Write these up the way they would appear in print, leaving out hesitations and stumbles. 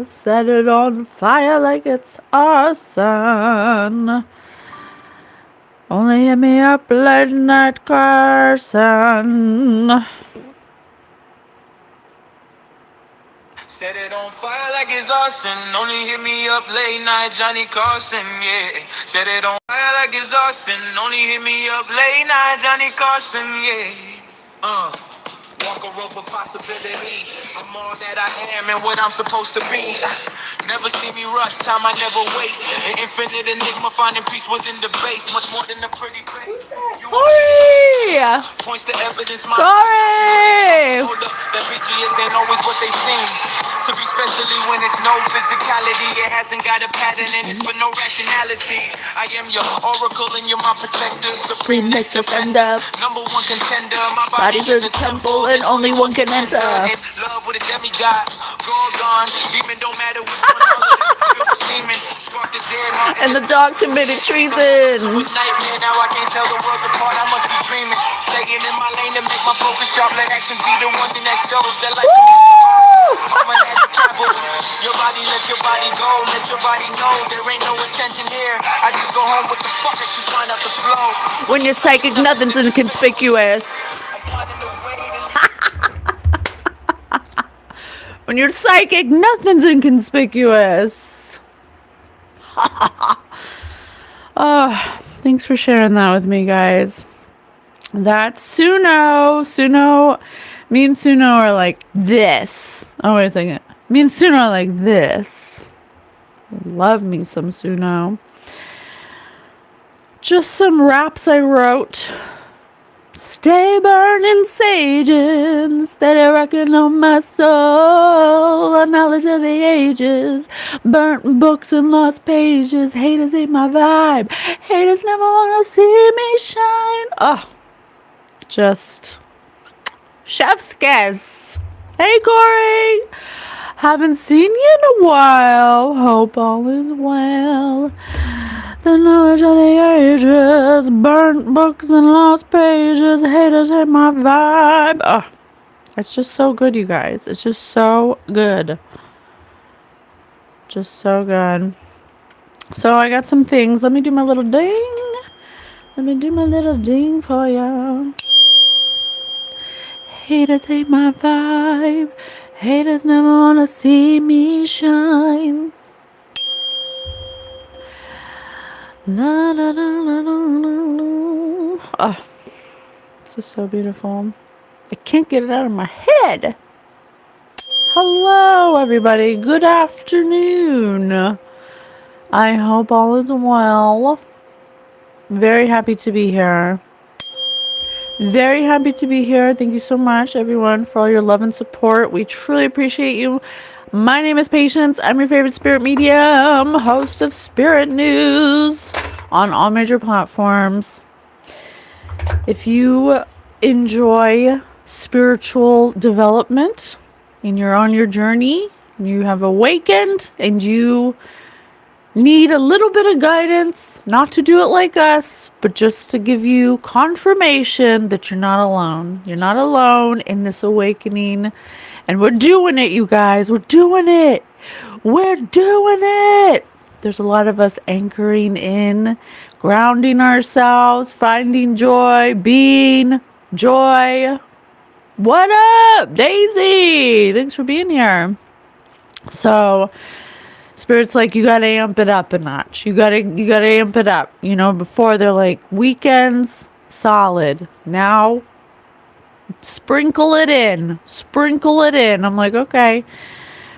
Set it on fire like it's arson. Only hit me up late night, Carson. Set it on fire like it's arson. Only hit me up late night, Johnny Carson, yeah. Set it on fire like it's arson. Only hit me up late night, Johnny Carson, yeah. Walk a rope of possibilities. I'm all that I am and what I'm supposed to be. Never see me rush, time I never waste. An infinite enigma, finding peace within the base. Much more than a pretty face. Points to evidence, my hold up, that BGS ain't always what they seem. To be specially when it's no physicality, it hasn't got a pattern and it's for no rationality. I am your oracle and you're my protector, supreme neck defender, number one contender. My body is a temple and only one can enter. In love with a demigod, Gorgon, demon don't matter which one. Semen, spark the dead heart, and the dog committed treason. Nightmare, now I can't tell the worlds apart. I must be dreaming. Staying in my lane to make my focus sharp. Let actions be the one thing that shows that life can be. I'm an travel. Your body, let your body go. Let your body know there ain't no attention here. I just go home with the fuck that you find out the flow. When you're psychic, nothing's inconspicuous. When you're psychic, nothing's inconspicuous. Oh, thanks for sharing that with me, guys. That's Suno. Me and Suno are like this. Oh, wait a second. Me and Suno are like this. Love me some Suno. Just some raps I wrote. Stay burning saging, steady rocking on my soul, the knowledge of the ages, burnt books and lost pages, haters ain't my vibe, haters never wanna see me shine. Oh, just chef's kiss. Hey Corey, haven't seen you in a while, hope all is well. The knowledge of the ages, burnt books and lost pages, haters hate my vibe. Oh, it's just so good, you guys. It's just so good. Just so good. So I got some things. Let me do my little ding. Let me do my little ding for ya. Haters hate my vibe. Haters never wanna see me shine. La, la, la, la, la, la. Oh, this is so beautiful. I can't get it out of my head. Hello, everybody. Good afternoon. I hope all is well. Very happy to be here. Very happy to be here. Thank you so much, everyone, for all your love and support. We truly appreciate you. My name is Patience. I'm your favorite spirit medium, host of Spirit News on all major platforms. If you enjoy spiritual development and you're on your journey, you have awakened and you need a little bit of guidance, not to do it like us, but just to give you confirmation that you're not alone. You're not alone in this awakening. And we're doing it, you guys. We're doing it. We're doing it. There's a lot of us anchoring in, grounding ourselves, finding joy, being joy. What up, Daisy? Thanks for being here. So, Spirit's like, you gotta amp it up a notch. You gotta amp it up. You know, before they're like, weekends, solid. Now, sprinkle it in. I'm like, okay.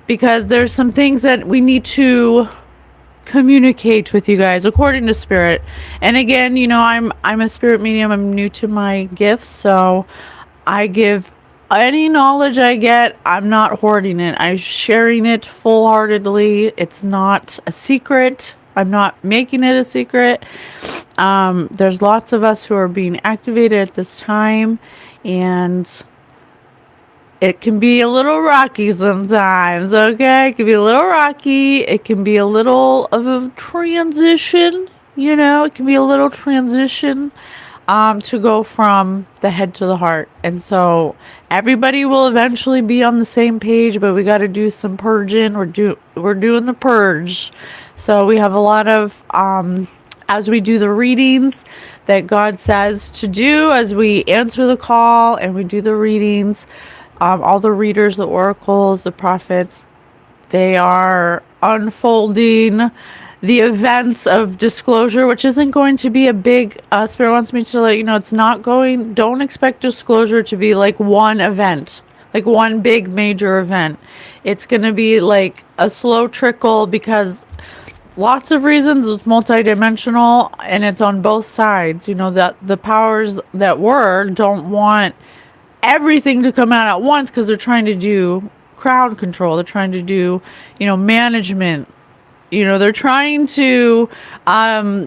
Because there's some things that we need to communicate with you guys according to Spirit. And again, you know, I'm a spirit medium. I'm new to my gifts, so I give any knowledge I get. I'm not hoarding it. I'm sharing it full-heartedly. It's not a secret. I'm not making it a secret. There's lots of us who are being activated at this time, and it can be a little rocky sometimes, okay? It can be a little rocky. It can be a little of a transition, you know? It can be a little transition to go from the head to the heart. And so Everybody will eventually be on the same page, but we got to do some purging. We're doing the purge. So we have a lot of as we do the readings that God says to do, as we answer the call and we do the readings, all the readers, the oracles, the prophets, they are unfolding the events of disclosure, which isn't going to be a big, Spirit wants me to let you know, don't expect disclosure to be like one event, like one big major event. It's going to be like a slow trickle, because lots of reasons it's multidimensional and it's on both sides. That the powers that don't want everything to come out at once, because they're trying to do crowd control. They're trying to do, management. They're trying to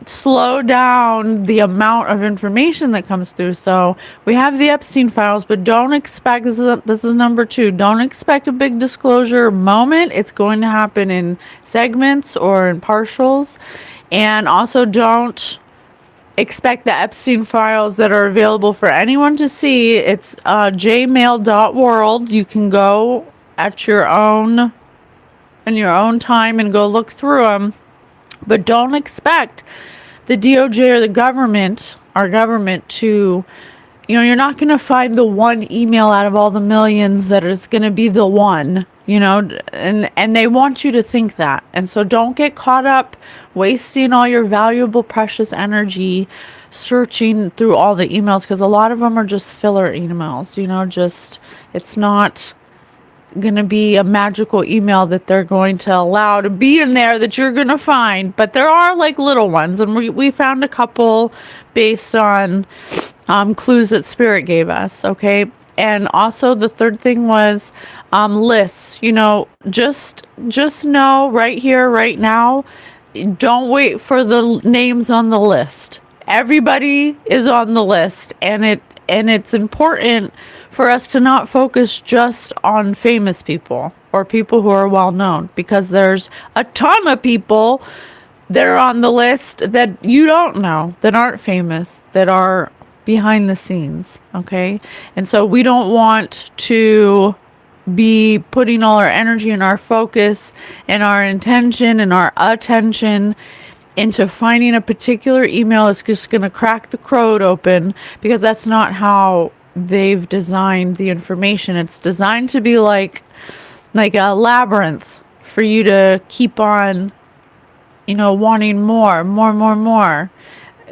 slow down the amount of information that comes through. So we have the Epstein files, but don't expect, this is number 2, don't expect a big disclosure moment. It's going to happen in segments or in partials. And also don't expect the Epstein files that are available for anyone to see. It's jmail.world. You can go at your own time and go look through them, but don't expect the DOJ or the government, our government, to, you're not going to find the one email out of all the millions that is going to be the one, and they want you to think that. And so don't get caught up wasting all your valuable, precious energy searching through all the emails, because a lot of them are just filler emails, it's not going to be a magical email that they're going to allow to be in there that you're going to find. But there are like little ones, and we found a couple based on clues that Spirit gave us. Okay. And also the third thing was lists. Just know right here, right now, don't wait for the names on the list. Everybody is on the list, and it's important for us to not focus just on famous people or people who are well known, because there's a ton of people that are on the list that you don't know, that aren't famous, that are behind the scenes. Okay. And so we don't want to be putting all our energy and our focus and our intention and our attention into finding a particular email that's just going to crack the code open, because that's not how they've designed the information. It's designed to be like a labyrinth for you to keep on, wanting more.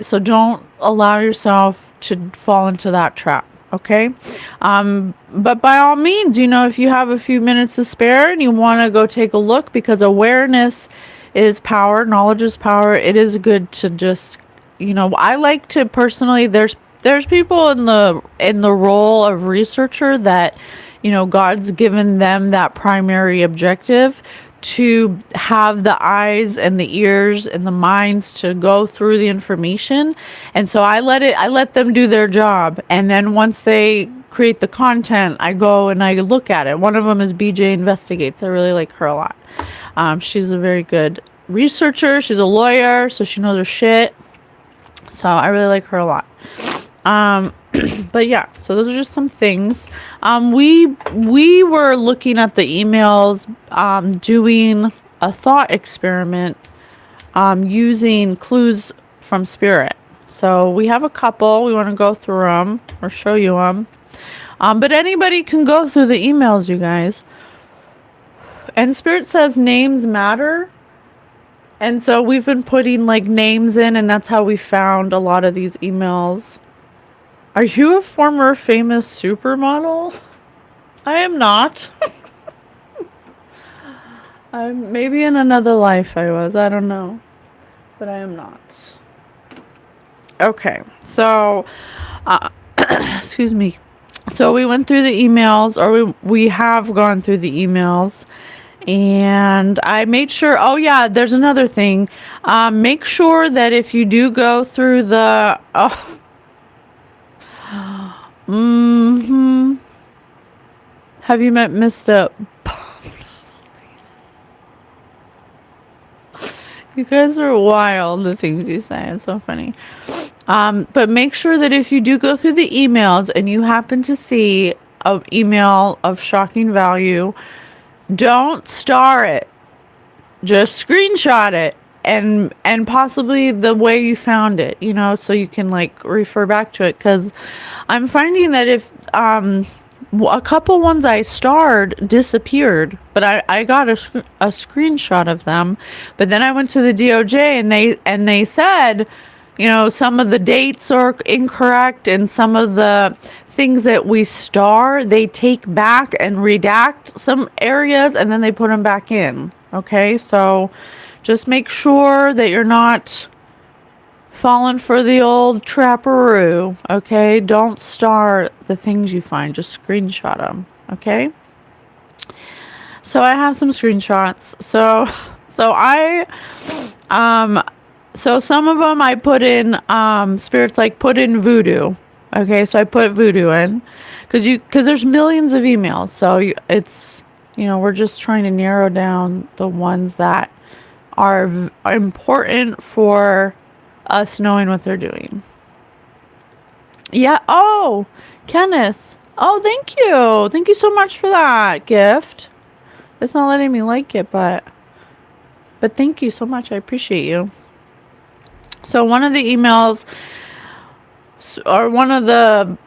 So don't allow yourself to fall into that trap. Okay. But by all means, if you have a few minutes to spare and you want to go take a look, because awareness is power, knowledge is power. It is good to just, I like to personally, there's people in the role of researcher that, God's given them that primary objective to have the eyes and the ears and the minds to go through the information. And so I let them do their job. And then once they create the content, I go and I look at it. One of them is BJ Investigates. I really like her a lot. She's a very good researcher. She's a lawyer, so she knows her shit. So I really like her a lot. But yeah, so those are just some things. We were looking at the emails, doing a thought experiment, using clues from Spirit. So we have a couple. We want to go through them or show you them. But anybody can go through the emails, you guys. And Spirit says names matter. And so we've been putting like names in, and that's how we found a lot of these emails. Are you a former famous supermodel? I am not. Maybe in another life I was. I don't know. But I am not. Okay. So, excuse me. So we went through the emails, or we have gone through the emails. And I made sure, oh yeah, there's another thing. Make sure that if you do go through the, have you met Mr. You guys are wild, the things you say. It's so funny. But make sure that if you do go through the emails and you happen to see an email of shocking value, don't star it. Just screenshot it and possibly the way you found it, you know, so you can like refer back to it. Because I'm finding that if a couple ones I starred disappeared, but I got a screenshot of them. But then I went to the DOJ and they said, you know, some of the dates are incorrect and some of the things that we star, they take back and redact some areas and then they put them back in. Okay, so just make sure that you're not falling for the old trapperoo. Okay, don't star the things you find, just screenshot them. Okay, so I have some screenshots. So some of them I put in spirits like put in voodoo. Okay, so I put voodoo in because there's millions of emails, so it's, you know, we're just trying to narrow down the ones that are important for us knowing what they're doing. Yeah. Oh, Kenneth. Oh, thank you. Thank you so much for that gift. It's not letting me like it, but thank you so much. I appreciate you. So one of the emails, or one of the,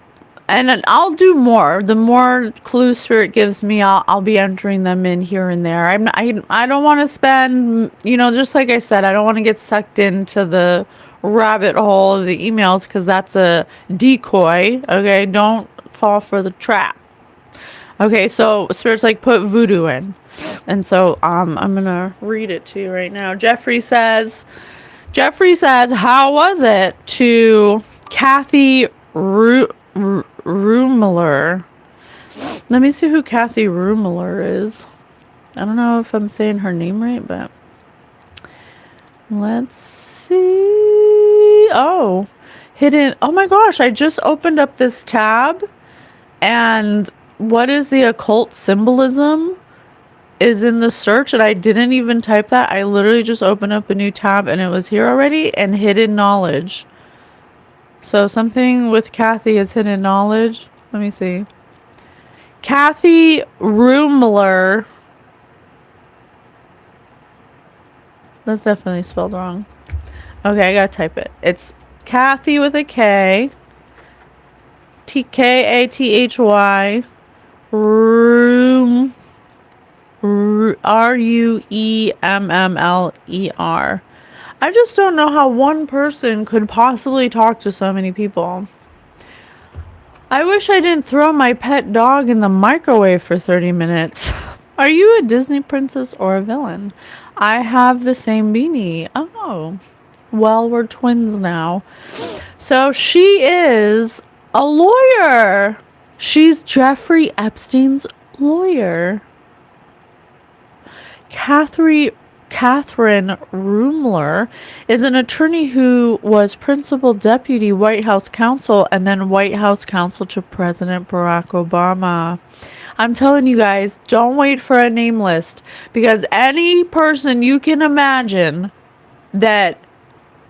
and I'll do more. The more clues Spirit gives me, I'll be entering them in here and there. I don't want to spend, you know, just like I said, I don't want to get sucked into the rabbit hole of the emails because that's a decoy. Okay, don't fall for the trap. Okay, so Spirit's like put voodoo in, and so I'm gonna read it to you right now. Jeffrey says, how was it to Kathy Rumler? Let me see who Kathy Rumler is. I don't know if I'm saying her name right, but let's see. Oh, hidden. Oh my gosh, I just opened up this tab, and what is the occult symbolism is in the search, and I didn't even type that. I literally just opened up a new tab and it was here already, and hidden knowledge. So something with Kathy is hidden knowledge. Let me see. Kathy Rumler. That's definitely spelled wrong. Okay, I gotta type it. It's Kathy with a K. Kathy. Ruemmler. I just don't know how one person could possibly talk to so many people. I wish I didn't throw my pet dog in the microwave for 30 minutes. Are you a Disney princess or a villain? I have the same beanie. Oh, well, we're twins now. So she is a lawyer. She's Jeffrey Epstein's lawyer. Catherine Rumler is an attorney who was principal deputy White House counsel and then White House counsel to President Barack Obama. I'm telling you guys, don't wait for a name list, because any person you can imagine that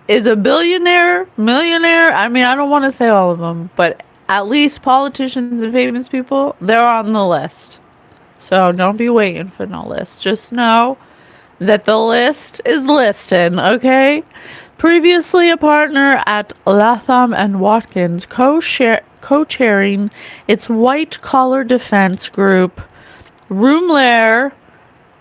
is a billionaire, millionaire, I mean, I don't want to say all of them, but at least politicians and famous people, they're on the list. So don't be waiting for no list. Just know that the list is listed, okay? Previously a partner at Latham and Watkins, co-chairing its white-collar defense group, Rumler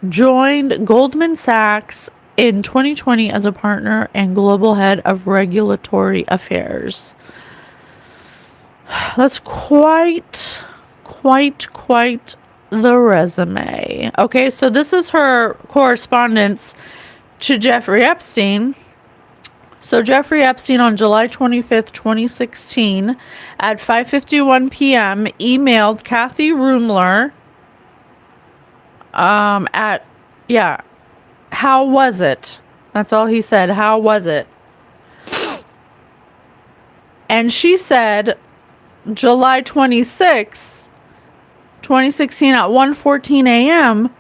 joined Goldman Sachs in 2020 as a partner and global head of regulatory affairs. That's quite the resume. Okay, so this is her correspondence to Jeffrey Epstein. So Jeffrey Epstein on July 25th, 2016 at 5:51 p.m. emailed Kathy Rumler how was it? That's all he said. How was it? And she said July 26th, 2016 at 1:14 a.m.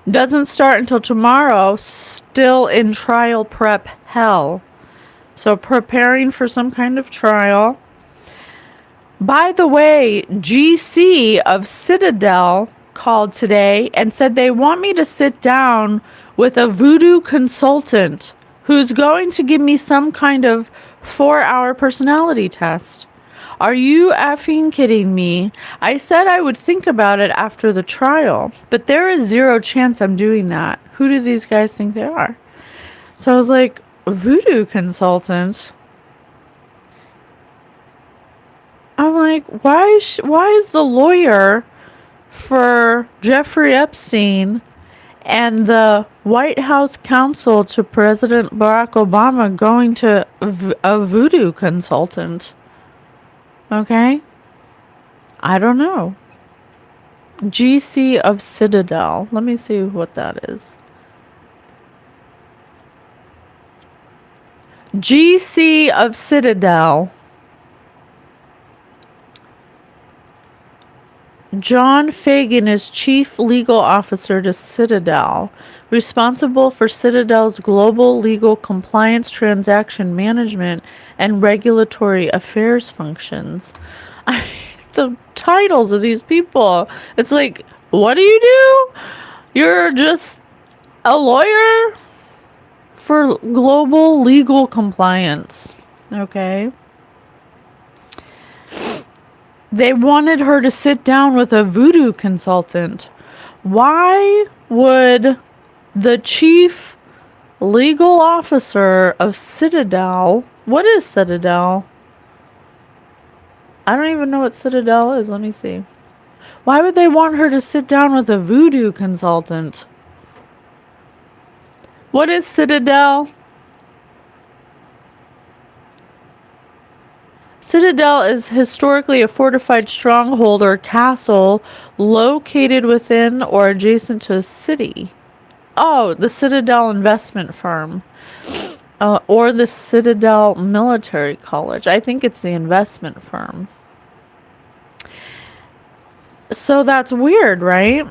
doesn't start until tomorrow, still in trial prep hell. So preparing for some kind of trial. By the way, GC of Citadel called today and said they want me to sit down with a voodoo consultant who's going to give me some kind of 4-hour personality test. Are you effing kidding me? I said I would think about it after the trial, but there is zero chance I'm doing that. Who do these guys think they are? So I was like, voodoo consultant? I'm like, why is the lawyer for Jeffrey Epstein and the White House counsel to President Barack Obama going to a voodoo consultant? Okay? I don't know. GC of Citadel. Let me see what that is. GC of Citadel. John Fagan is Chief Legal Officer to Citadel, responsible for Citadel's global legal compliance, transaction management, and regulatory affairs functions. The titles of these people, it's like, what do you do? You're just a lawyer for global legal compliance. Okay. They wanted her to sit down with a voodoo consultant. Why would the chief legal officer of Citadel, what is Citadel? I don't even know what Citadel is. Let me see. Why would they want her to sit down with a voodoo consultant? What is Citadel? Citadel is historically a fortified stronghold or castle located within or adjacent to a city. Oh, the Citadel Investment Firm. Or the Citadel Military College. I think it's the investment firm. So that's weird, right?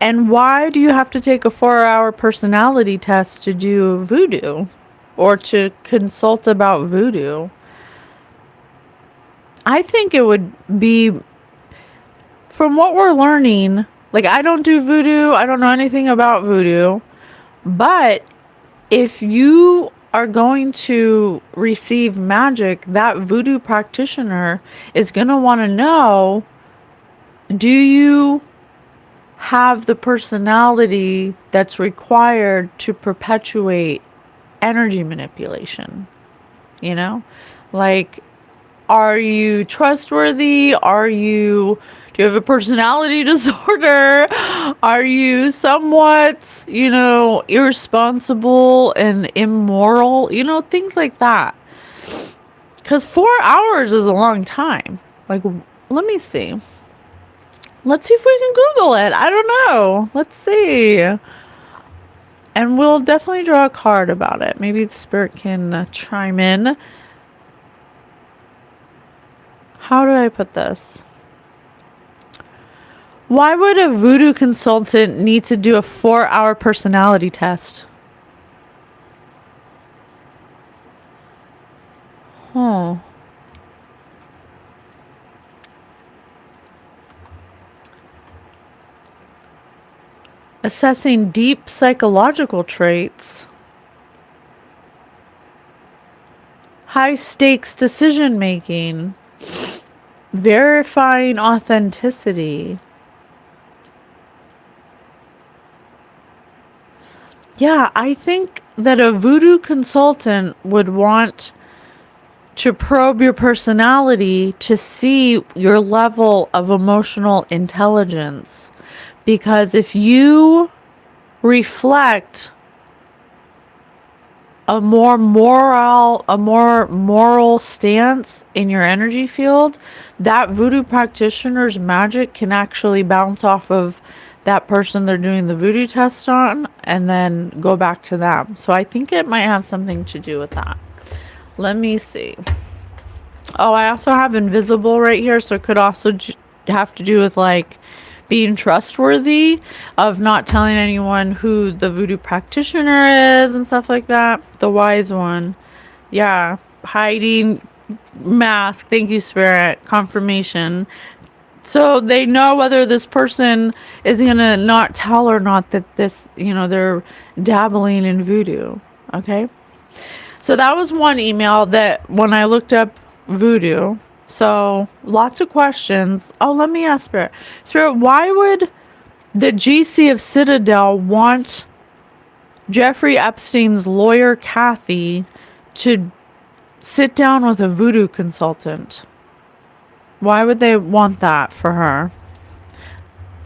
And why do you have to take a 4-hour personality test to do voodoo? Or to consult about voodoo? I think it would be, from what we're learning, like, I don't do voodoo, I don't know anything about voodoo, but if you are going to receive magic, that voodoo practitioner is going to want to know, do you have the personality that's required to perpetuate energy manipulation? You know? Like, are you trustworthy? Do you have a personality disorder? Are you somewhat, irresponsible and immoral? Things like that. Because 4 hours is a long time. Like, let me see. Let's see if we can Google it. I don't know. Let's see. And we'll definitely draw a card about it. Maybe the spirit can chime in. How did I put this? Why would a voodoo consultant need to do a 4-hour personality test? Huh. Assessing deep psychological traits. High stakes decision making. Verifying authenticity. Yeah, I think that a voodoo consultant would want to probe your personality to see your level of emotional intelligence. Because if you reflect a more moral stance in your energy field, that voodoo practitioner's magic can actually bounce off of that person they're doing the voodoo test on and then go back to them. So I think it might have something to do with that. Let me see. Oh, I also have invisible right here, so it could also have to do with like being trustworthy, of not telling anyone who the voodoo practitioner is and stuff like that. The wise one. Yeah, hiding mask. Thank you, Spirit. Confirmation. So they know whether this person is going to not tell or not that this, they're dabbling in voodoo. Okay. So that was one email that when I looked up voodoo. So lots of questions. Oh, let me ask Spirit. Spirit, why would the GC of Citadel want Jeffrey Epstein's lawyer, Kathy, to sit down with a voodoo consultant? Why would they want that for her?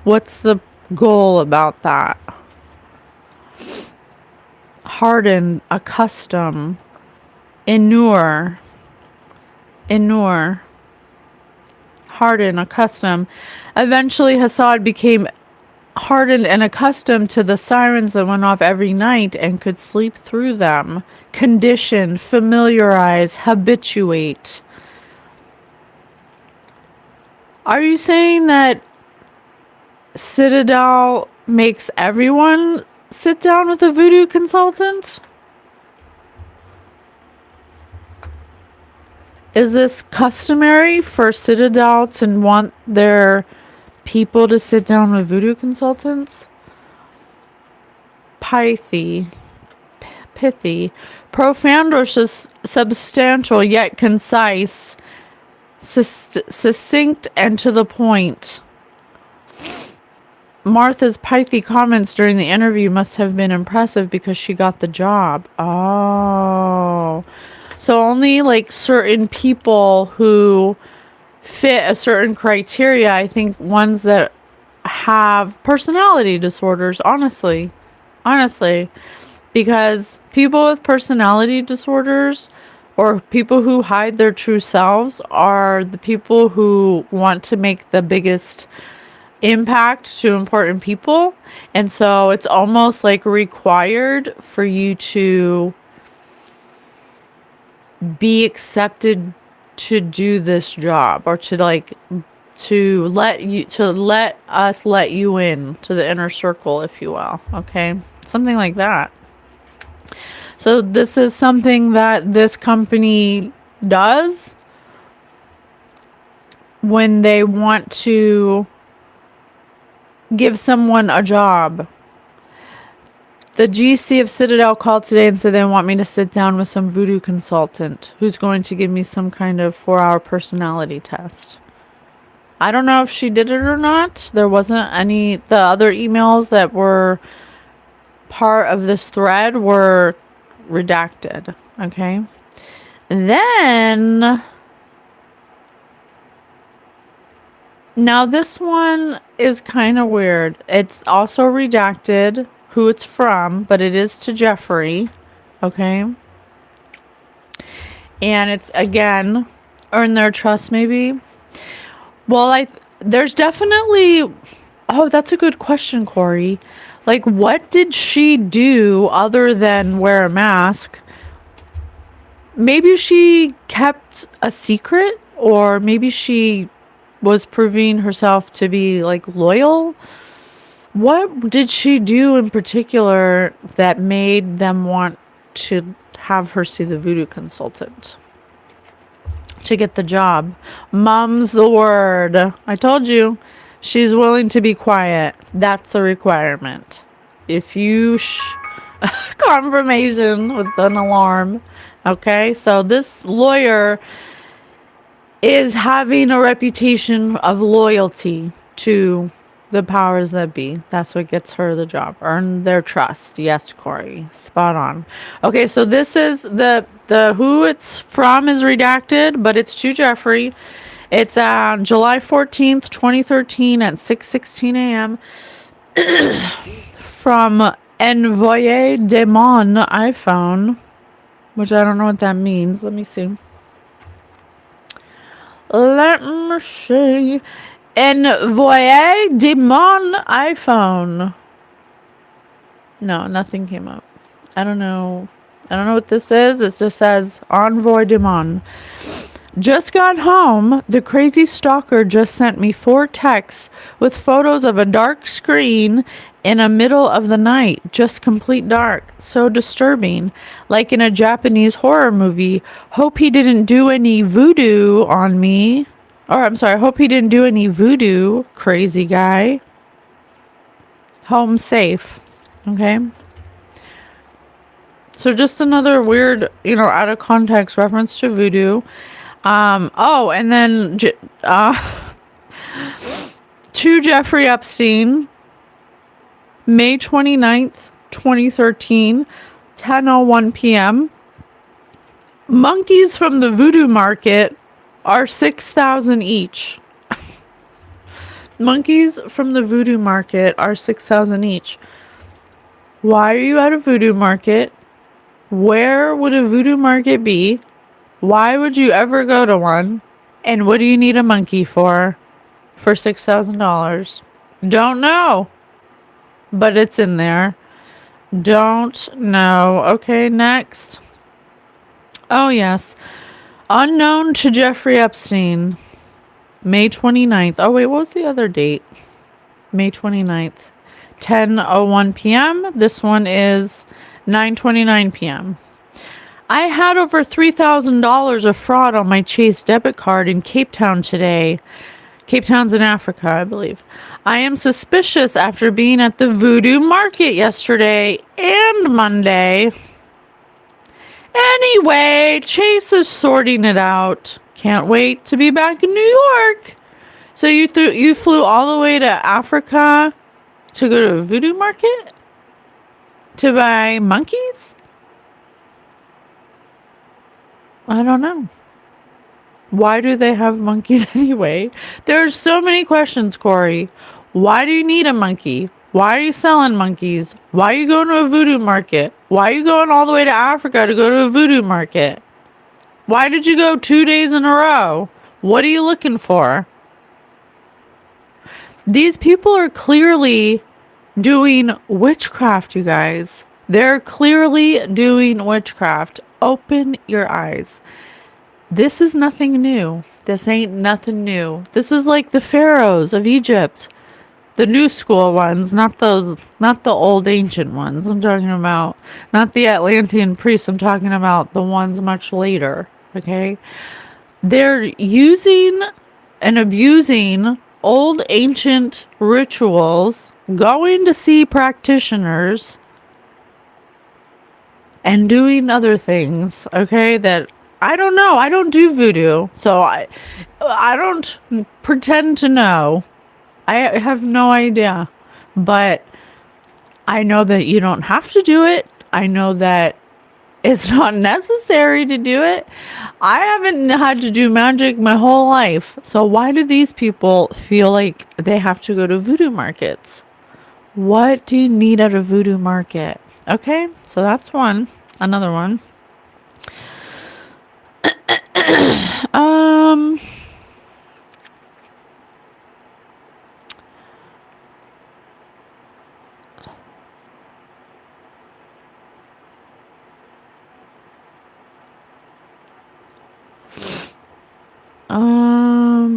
What's the goal about that? Harden, accustom, inure, harden, accustom. Eventually, Hassad became hardened and accustomed to the sirens that went off every night and could sleep through them. Condition, familiarize, habituate. Are you saying that Citadel makes everyone sit down with a voodoo consultant? Is this customary for Citadel to want their people to sit down with voodoo consultants? Pithy, profound or substantial yet concise, succinct and to the point. Martha's pithy comments during the interview must have been impressive because she got the job. Oh. So only like certain people who fit a certain criteria, I think ones that have personality disorders, honestly. Because people with personality disorders or people who hide their true selves are the people who want to make the biggest impact to important people. And so it's almost like required for you to be accepted to do this job, or to let us let you in to the inner circle, if you will. Okay, something like that. So this is something that this company does when they want to give someone a job. The GC of Citadel called today and said they want me to sit down with some voodoo consultant who's going to give me some kind of 4-hour personality test. I don't know if she did it or not. There wasn't any. The other emails that were part of this thread were redacted. Okay. Then, now this one is kind of weird. It's also redacted who it's from, but it is to Jeffrey. Okay. And it's, again, earn their trust, maybe. Well, there's definitely, oh, that's a good question, Corey. Like, what did she do other than wear a mask? Maybe she kept a secret, or maybe she was proving herself to be, like, loyal. What did she do in particular that made them want to have her see the voodoo consultant to get the job? Mum's the word. I told you, she's willing to be quiet. That's a requirement. If you confirmation with an alarm. Okay, so this lawyer is having a reputation of loyalty to the powers that be. That's what gets her the job. Earn their trust. Yes, Corey. Spot on. Okay, so this is the who it's from is redacted, but it's to Jeffrey. It's on July 14th, 2013 at 6:16 a.m. from Envoyer de Mon iPhone, which I don't know what that means. Let me see. Envoyer de Mon iPhone. No, nothing came up. I don't know what this is. It just says Envoy de Mon. Just got home. The crazy stalker just sent me 4 texts with photos of a dark screen in the middle of the night, just complete dark. So disturbing. Like in a Japanese horror movie. Hope he didn't do any voodoo on me. Or I'm sorry, hope he didn't do any voodoo, crazy guy. Home safe. Okay. So just another weird, out of context reference to voodoo. Oh, and then to Jeffrey Epstein, May 29th, 2013, 10:01 p.m. Monkeys from the voodoo market are $6,000 each. Monkeys from the voodoo market are $6,000 each. Why are you at a voodoo market? Where would a voodoo market be? Why would you ever go to one? And what do you need a monkey for $6,000? Don't know. But it's in there. Don't know. Okay, next. Oh, yes. Unknown to Jeffrey Epstein. May 29th. Oh, wait, what was the other date? May 29th. 10:01 p.m. This one is 9:29 p.m. I had over $3,000 of fraud on my Chase debit card in Cape Town today. Cape Town's in Africa, I believe. I am suspicious after being at the voodoo market yesterday and Monday. Anyway, Chase is sorting it out. Can't wait to be back in New York. So you flew all the way to Africa to go to a voodoo market? To buy monkeys? I don't know. Why do they have monkeys anyway? There's so many questions, Corey. Why do you need a monkey? Why are you selling monkeys? Why are you going to a voodoo market? Why are you going all the way to Africa to go to a voodoo market? Why did you go 2 days in a row? What are you looking for? These people are clearly doing witchcraft, you guys. They're clearly doing witchcraft. Open your eyes. This is nothing new. This ain't nothing new. This is like the pharaohs of Egypt. The new school ones, not the old ancient ones. I'm talking about not the Atlantean priests. I'm talking about the ones much later. Okay? They're using and abusing old ancient rituals, going to see practitioners, and doing other things, okay, that I don't know. I don't do voodoo, so I don't pretend to know. I have no idea. But I know that you don't have to do it. I know that it's not necessary to do it. I haven't had to do magic my whole life. So why do these people feel like they have to go to voodoo markets? What do you need at a voodoo market? Okay, so that's one. Another one.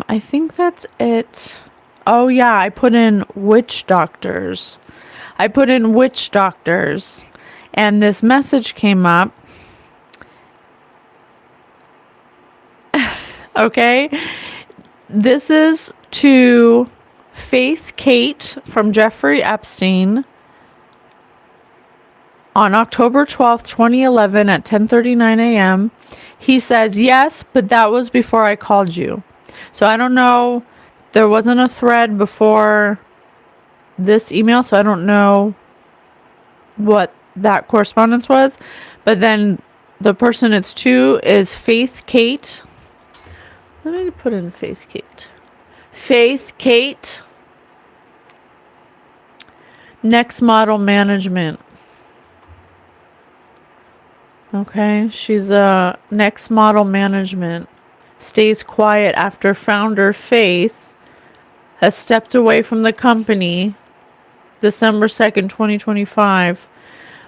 I think that's it. Oh yeah, I put in witch doctors. And this message came up. Okay. This is to Faith Kate from Jeffrey Epstein on October 12th, 2011 at 10:39 a.m. He says, yes, but that was before I called you. So I don't know. There wasn't a thread before this email, so I don't know what that correspondence was. But then the person it's to is Faith Kate. Let me put in Faith Kate. Faith Kate. Next Model Management. Okay, she's a Next Model Management. Stays quiet after founder Faith has stepped away from the company December 2nd, 2025.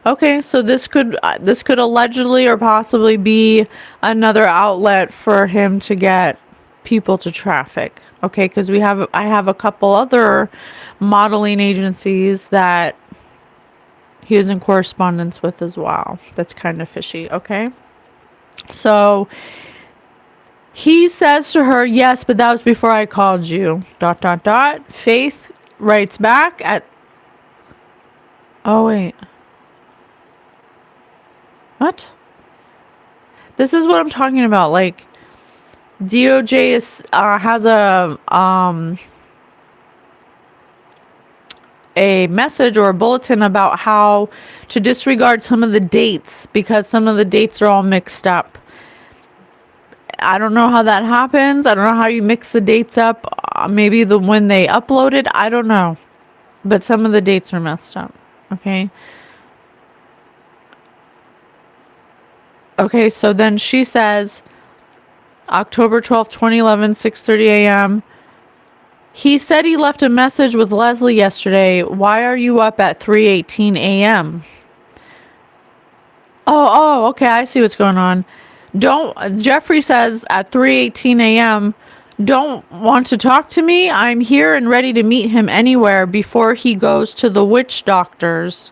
Okay, so this could allegedly or possibly be another outlet for him to get people to traffic. Okay, because I have a couple other modeling agencies that he was in correspondence with as well. That's kind of fishy. Okay, so he says to her, yes, but that was before I called you. ... Faith writes back at... Oh, wait. What? This is what I'm talking about. Like, DOJ has a message or a bulletin about how to disregard some of the dates because some of the dates are all mixed up. I don't know how that happens. I don't know how you mix the dates up. Maybe when they uploaded. I don't know. But some of the dates are messed up. Okay. Okay, so then she says, October 12th, 2011, 6:30 a.m. He said he left a message with Leslie yesterday. Why are you up at 3:18 a.m.? Oh, okay, I see what's going on. Jeffrey says at 3:18 a.m., don't want to talk to me? I'm here and ready to meet him anywhere before he goes to the witch doctors.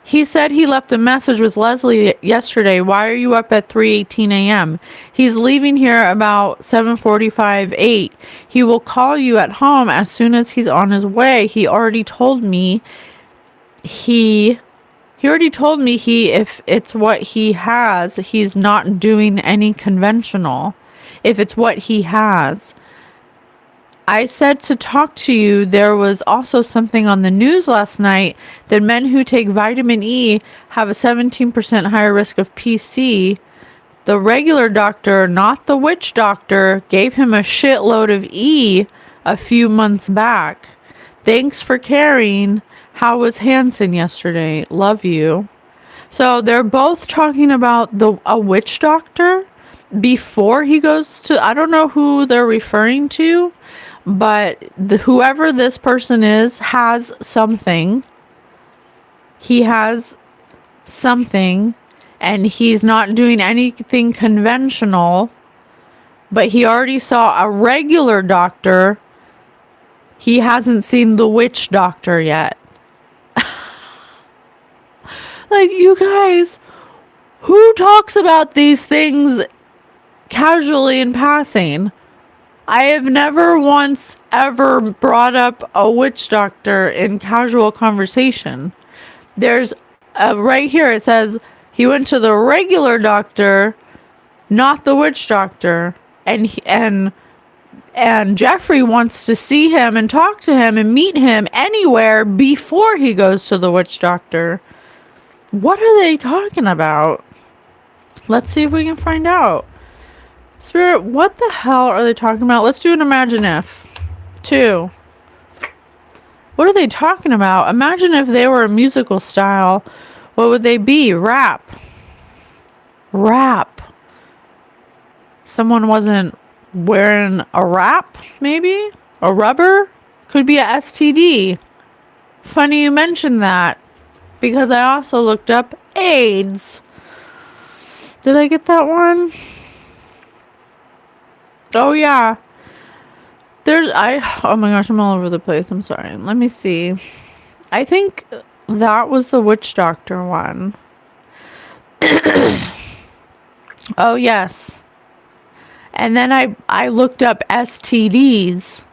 He said he left a message with Leslie yesterday. Why are you up at 3:18 a.m.? He's leaving here about 7:45, 8. He will call you at home as soon as he's on his way. He already told me if it's what he has, he's not doing any conventional. If it's what he has. I said to talk to you. There was also something on the news last night that men who take vitamin E have a 17% higher risk of PC. The regular doctor, not the witch doctor, gave him a shitload of E a few months back. Thanks for caring. How was Hansen yesterday? Love you. So they're both talking about a witch doctor before he goes to... I don't know who they're referring to. But whoever this person is has something. He has something. And he's not doing anything conventional. But he already saw a regular doctor. He hasn't seen the witch doctor yet. Like, you guys, who talks about these things casually in passing? I have never once ever brought up a witch doctor in casual conversation. There's right here it says he went to the regular doctor, not the witch doctor, and Jeffrey wants to see him and talk to him and meet him anywhere before he goes to the witch doctor. What are they talking about? Let's see if we can find out. Spirit, what the hell are they talking about? Let's do an imagine if. 2. What are they talking about? Imagine if they were a musical style. What would they be? Rap. Someone wasn't wearing a wrap, maybe? A rubber? Could be a STD. Funny you mentioned that. Because I also looked up AIDS. Did I get that one? Oh yeah. Oh my gosh, I'm all over the place. I'm sorry. Let me see. I think that was the witch doctor one. Oh yes. And then I looked up STDs.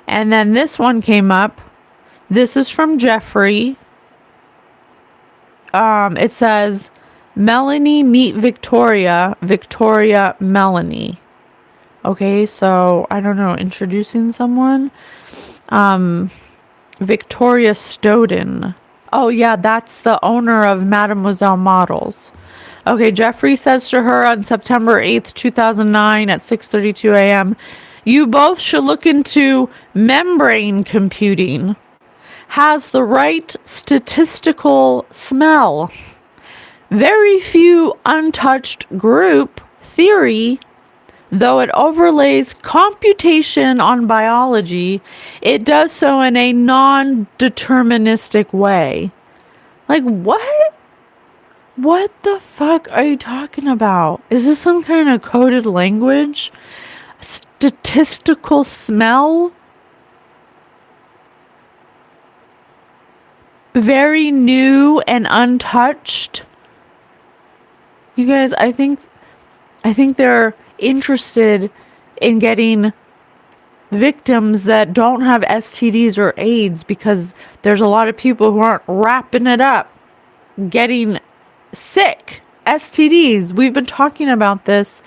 And then this one came up. This is from Jeffrey. It says Melanie meet Victoria. Victoria Melanie. Okay, so I don't know, introducing someone. Victoria Stoughton. Oh yeah, that's the owner of Mademoiselle Models. Okay, Jeffrey says to her on September 8th, 2009 at 6:32 a.m., you both should look into membrane computing. Has the right statistical smell. Very few untouched group theory. Though it overlays computation on biology, it does so in a non-deterministic way. Like, what? What the fuck are you talking about? Is this some kind of coded language? Statistical smell? Very new and untouched? You guys, I think they're interested in getting victims that don't have STDs or AIDS, because there's a lot of people who aren't wrapping it up getting sick. STDs. We've been talking about this.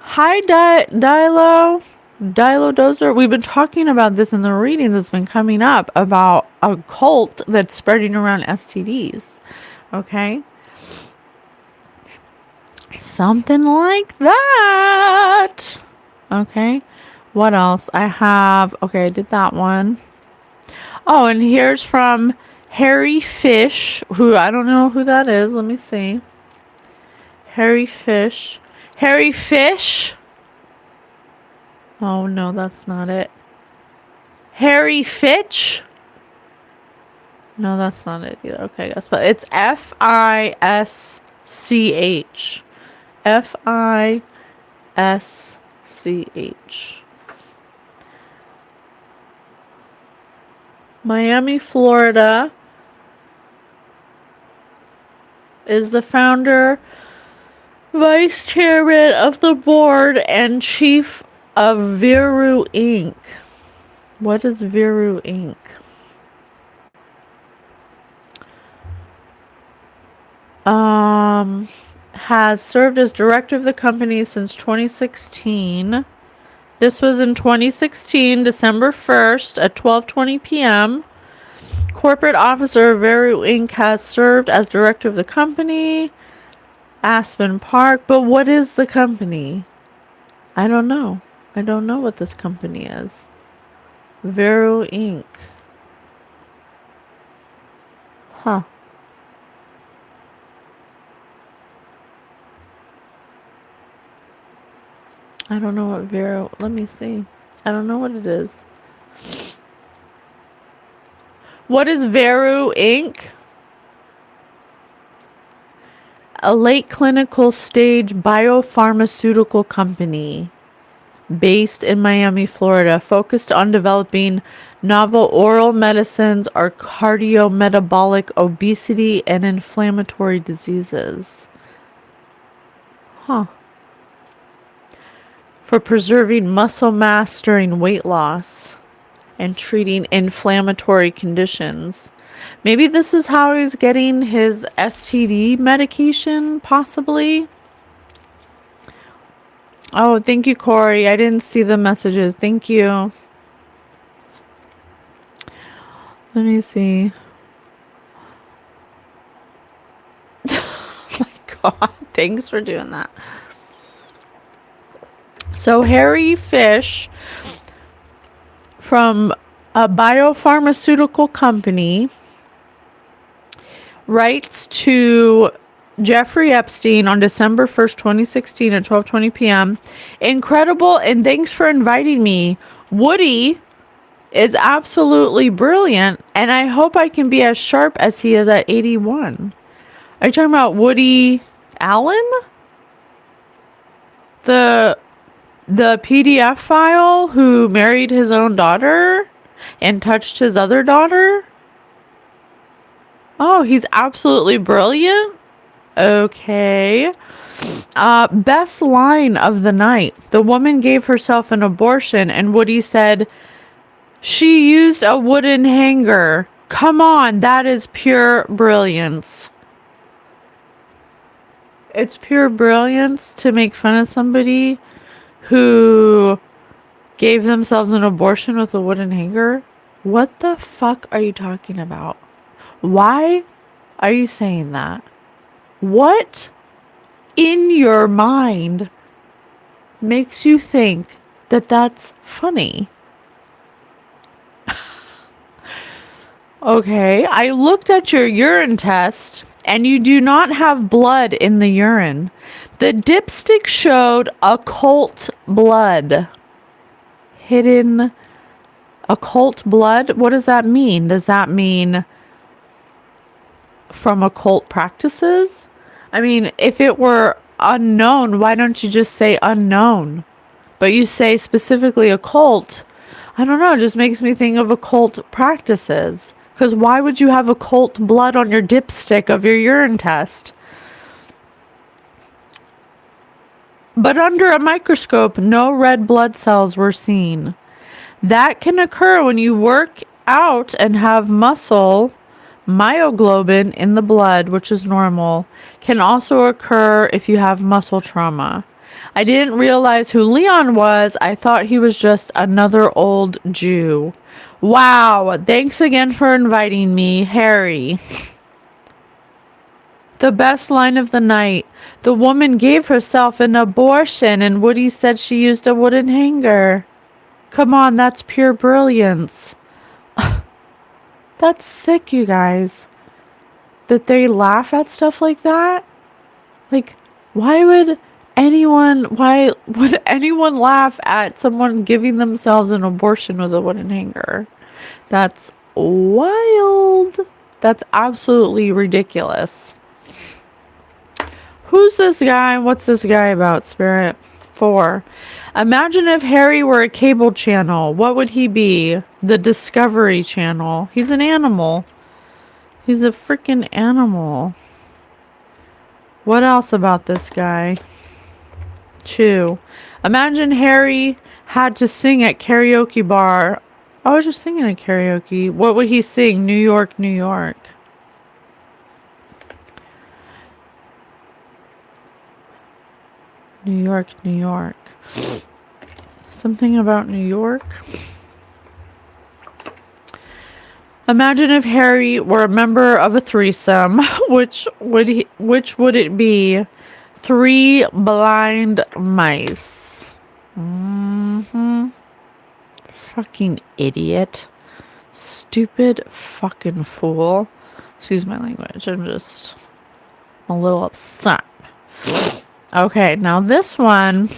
Hi, Dilo Dozer. We've been talking about this in the reading that's been coming up about a cult that's spreading around STDs. Okay? Something like that. Okay? What else? I have... Okay, I did that one. Oh, and here's from Harry Fish, who I don't know who that is. Let me see. Harry Fish. Harry Fish? Oh, no, that's not it. Harry Fitch? No, that's not it either. Okay, I guess. But it's Fisch. Fisch. Miami, Florida, is the founder, vice chairman of the board, and chief of Viru Inc. What is Viru Inc? Has served as director of the company since 2016. This was in 2016, December 1st at 12:20 p.m. Corporate officer of Viru Inc. has served as director of the company. Aspen Park. But what is the company? I don't know. I don't know what this company is. Viru Inc. Huh. I don't know what Viru... Let me see. I don't know what it is. What is Viru Inc? A late clinical stage biopharmaceutical company based in Miami, Florida, focused on developing novel oral medicines or cardiometabolic, obesity, and inflammatory diseases. Huh. For preserving muscle mass during weight loss and treating inflammatory conditions. Maybe this is how he's getting his STD medication, possibly. Oh, thank you, Corey. I didn't see the messages. Thank you. Let me see. Oh my God. Thanks for doing that. So Harry Fish, from a biopharmaceutical company, writes to Jeffrey Epstein on December 1st, 2016 at 12:20 p.m. Incredible, and thanks for inviting me. Woody is absolutely brilliant, and I hope I can be as sharp as he is at 81. Are you talking about Woody Allen? The PDF file who married his own daughter and touched his other daughter? Oh, he's absolutely brilliant? Okay. Best line of the night. The woman gave herself an abortion, and Woody said, she used a wooden hanger. Come on, that is pure brilliance. It's pure brilliance to make fun of somebody who gave themselves an abortion with a wooden hanger? What the fuck are you talking about? Why are you saying that? What in your mind makes you think that that's funny? Okay, I looked at your urine test and you do not have blood in the urine. The dipstick showed occult blood. Hidden occult blood? What does that mean? Does that mean from occult practices? I mean, if it were unknown, why don't you just say unknown? But you say specifically occult. I don't know, it just makes me think of occult practices. Because why would you have occult blood on your dipstick of your urine test? But under a microscope, no red blood cells were seen. That can occur when you work out and have muscle. Myoglobin in the blood, which is normal, can also occur if you have muscle trauma. I didn't realize who Leon was. I thought he was just another old Jew. Wow, thanks again for inviting me, Harry. The best line of the night. The woman gave herself an abortion and Woody said she used a wooden hanger. Come on, that's pure brilliance. That's sick, you guys. That they laugh at stuff like that? Like, why would anyone laugh at someone giving themselves an abortion with a wooden hanger? That's wild. That's absolutely ridiculous. Who's this guy? What's this guy about, Spirit? 4. Imagine if Harry were a cable channel. What would he be? The Discovery Channel. He's an animal. He's a freaking animal. What else about this guy? 2. Imagine Harry had to sing at karaoke bar. I was just singing at karaoke. What would he sing? New York, New York. New York, New York. Something about New York. Imagine if Harry were a member of a threesome. Which would it be? 3 blind mice. Fucking idiot. Stupid fucking fool. Excuse my language. I'm just a little upset. Okay, now this one.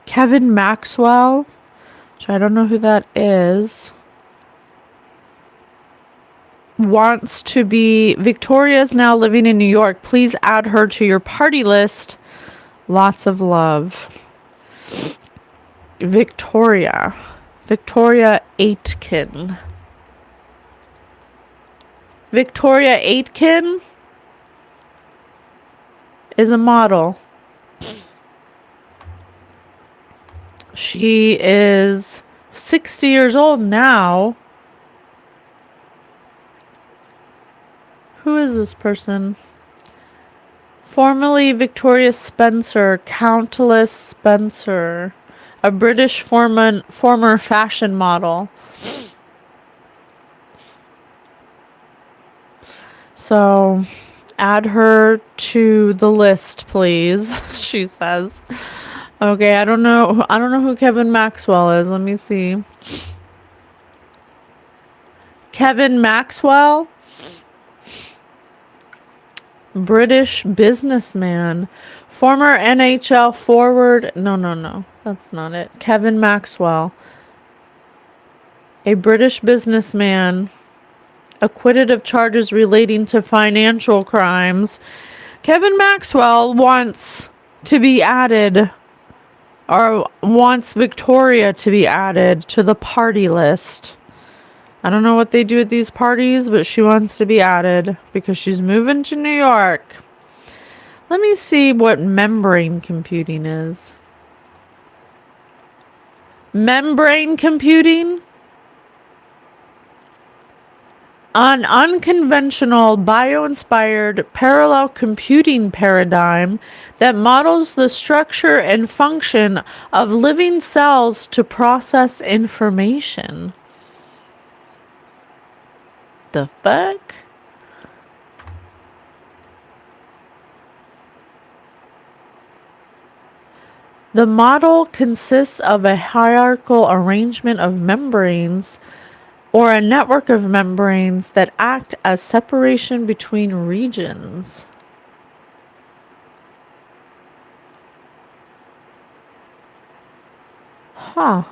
Kevin Maxwell, which I don't know who that is, wants to be. Victoria is now living in New York. Please add her to your party list. Lots of love. Victoria Aitken. Victoria Aitken is a model. She is 60 years old now. Who is this person? Formerly Victoria Spencer, Countess Spencer, a British former fashion model. So, add her to the list, please, she says. Okay, I don't know who Kevin Maxwell is. Let me see. Kevin Maxwell? British businessman. Former NHL forward. No. That's not it. Kevin Maxwell. A British businessman. Acquitted of charges relating to financial crimes. Kevin Maxwell wants to be added, or wants Victoria to be added to the party list. I don't know what they do at these parties, but she wants to be added because she's moving to New York. Let me see what membrane computing is. Membrane computing? An unconventional, bio-inspired, parallel computing paradigm that models the structure and function of living cells to process information. The fuck? The model consists of a hierarchical arrangement of membranes or a network of membranes that act as separation between regions. Huh.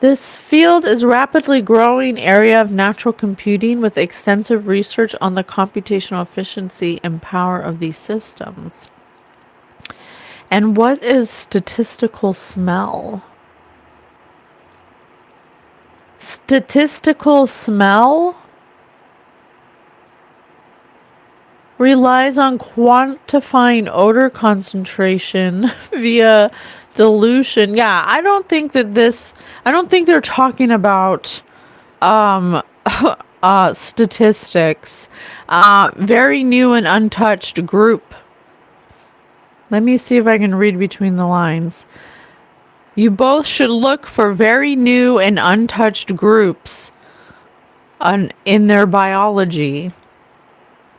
This field is a rapidly growing area of natural computing with extensive research on the computational efficiency and power of these systems. And what is statistical smell? Statistical smell relies on quantifying odor concentration via dilution. Yeah, I don't think they're talking about statistics. Very new and untouched group. Let me see if I can read between the lines. You both should look for very new and untouched groups in their biology.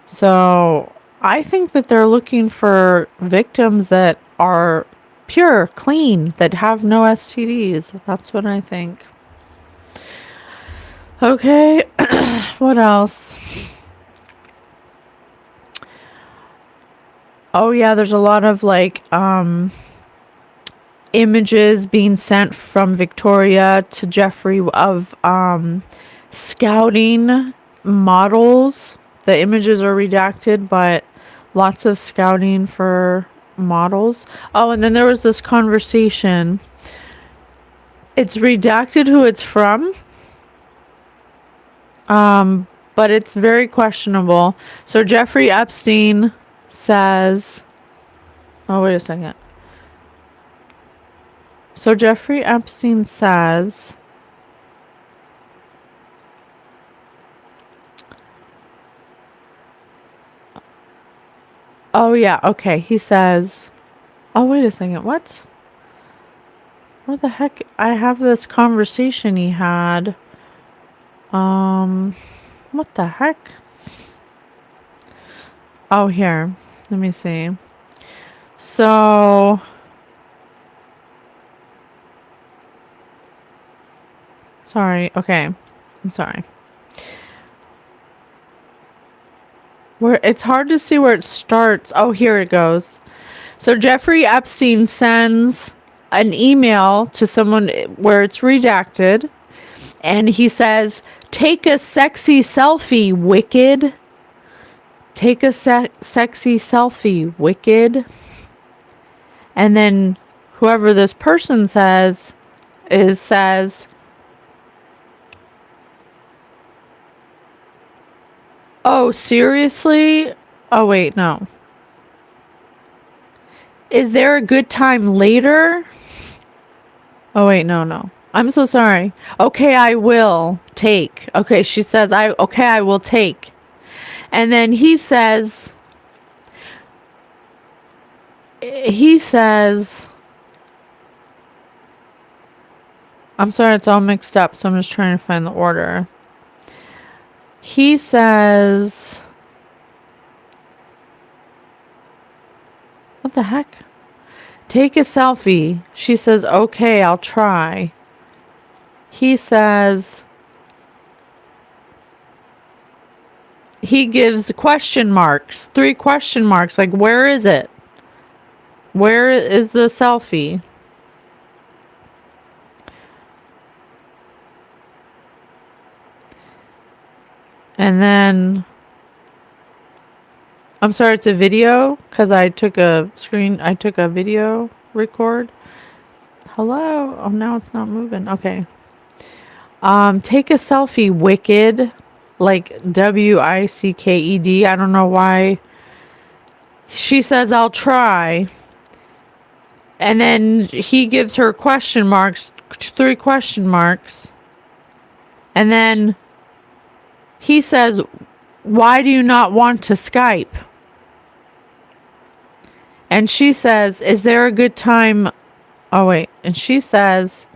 So I think that they're looking for victims that are pure, clean, that have no STDs. That's what I think. Okay, what else? Oh yeah, there's a lot of images being sent from Victoria to Jeffrey of scouting models. The images are redacted, but lots of scouting for models. Oh, and then there was this conversation. It's redacted who it's from. But it's very questionable. So Jeffrey Epstein says, oh, wait a second. So Jeffrey Epstein says, oh yeah, okay, he says, oh, wait a second, what? What the heck? I have this conversation he had. What the heck? Oh, here. Let me see. So, sorry. Okay. I'm sorry. It's hard to see where it starts. Oh, here it goes. So Jeffrey Epstein sends an email to someone where it's redacted, and he says, "Take a sexy selfie, wicked. Take a sexy selfie, wicked." And then whoever this person says, "Oh, seriously? Oh, wait, no. Is there a good time later? Oh, wait, no. I'm so sorry. Okay, I will take." Okay, she says, I will take. And then he says, I'm sorry, it's all mixed up, so I'm just trying to find the order. He says, what the heck? Take a selfie. She says, okay, I'll try. He says, he gives question marks, 3 question marks, like, where is it? Where is the selfie? And then, I'm sorry, it's a video, because I took a video record. Hello? Oh, now it's not moving. Okay. Take a selfie, wicked. Like, WICKED. I don't know why. She says, I'll try. And then he gives her question marks, 3 question marks. And then he says, why do you not want to Skype? And she says, is there a good time? Oh, wait. And he says,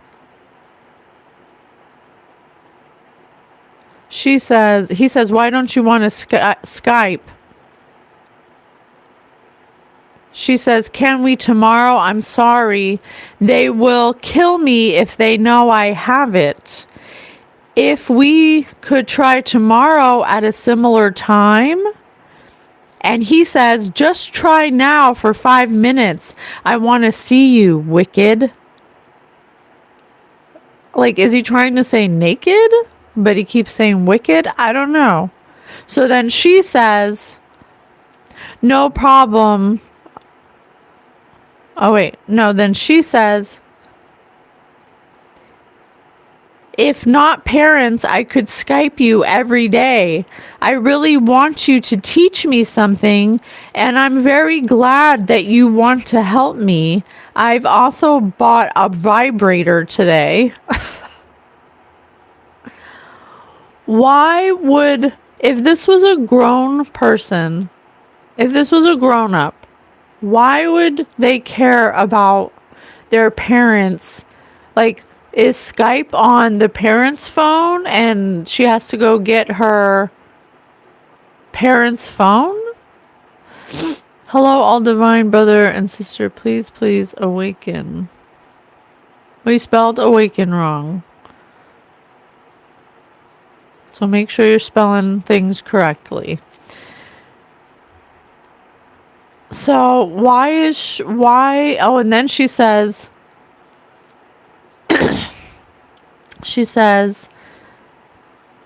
why don't you want to Skype? She says, can we tomorrow? I'm sorry. They will kill me if they know I have it. If we could try tomorrow at a similar time. And he says, just try now for 5 minutes. I want to see you, wicked. Like, is he trying to say naked, but he keeps saying wicked? I don't know. So then she says, no problem. Oh, wait. No, then she says, if not parents, I could Skype you every day. I really want you to teach me something, and I'm very glad that you want to help me. I've also bought a vibrator today. Why would, if this was a grown person, if this was a grown up, why would they care about their parents? Like, is Skype on the parents' phone and she has to go get her parents' phone? Hello, all divine brother and sister. Please, please awaken. We spelled awaken wrong. So make sure you're spelling things correctly. So why? Oh, and then she says,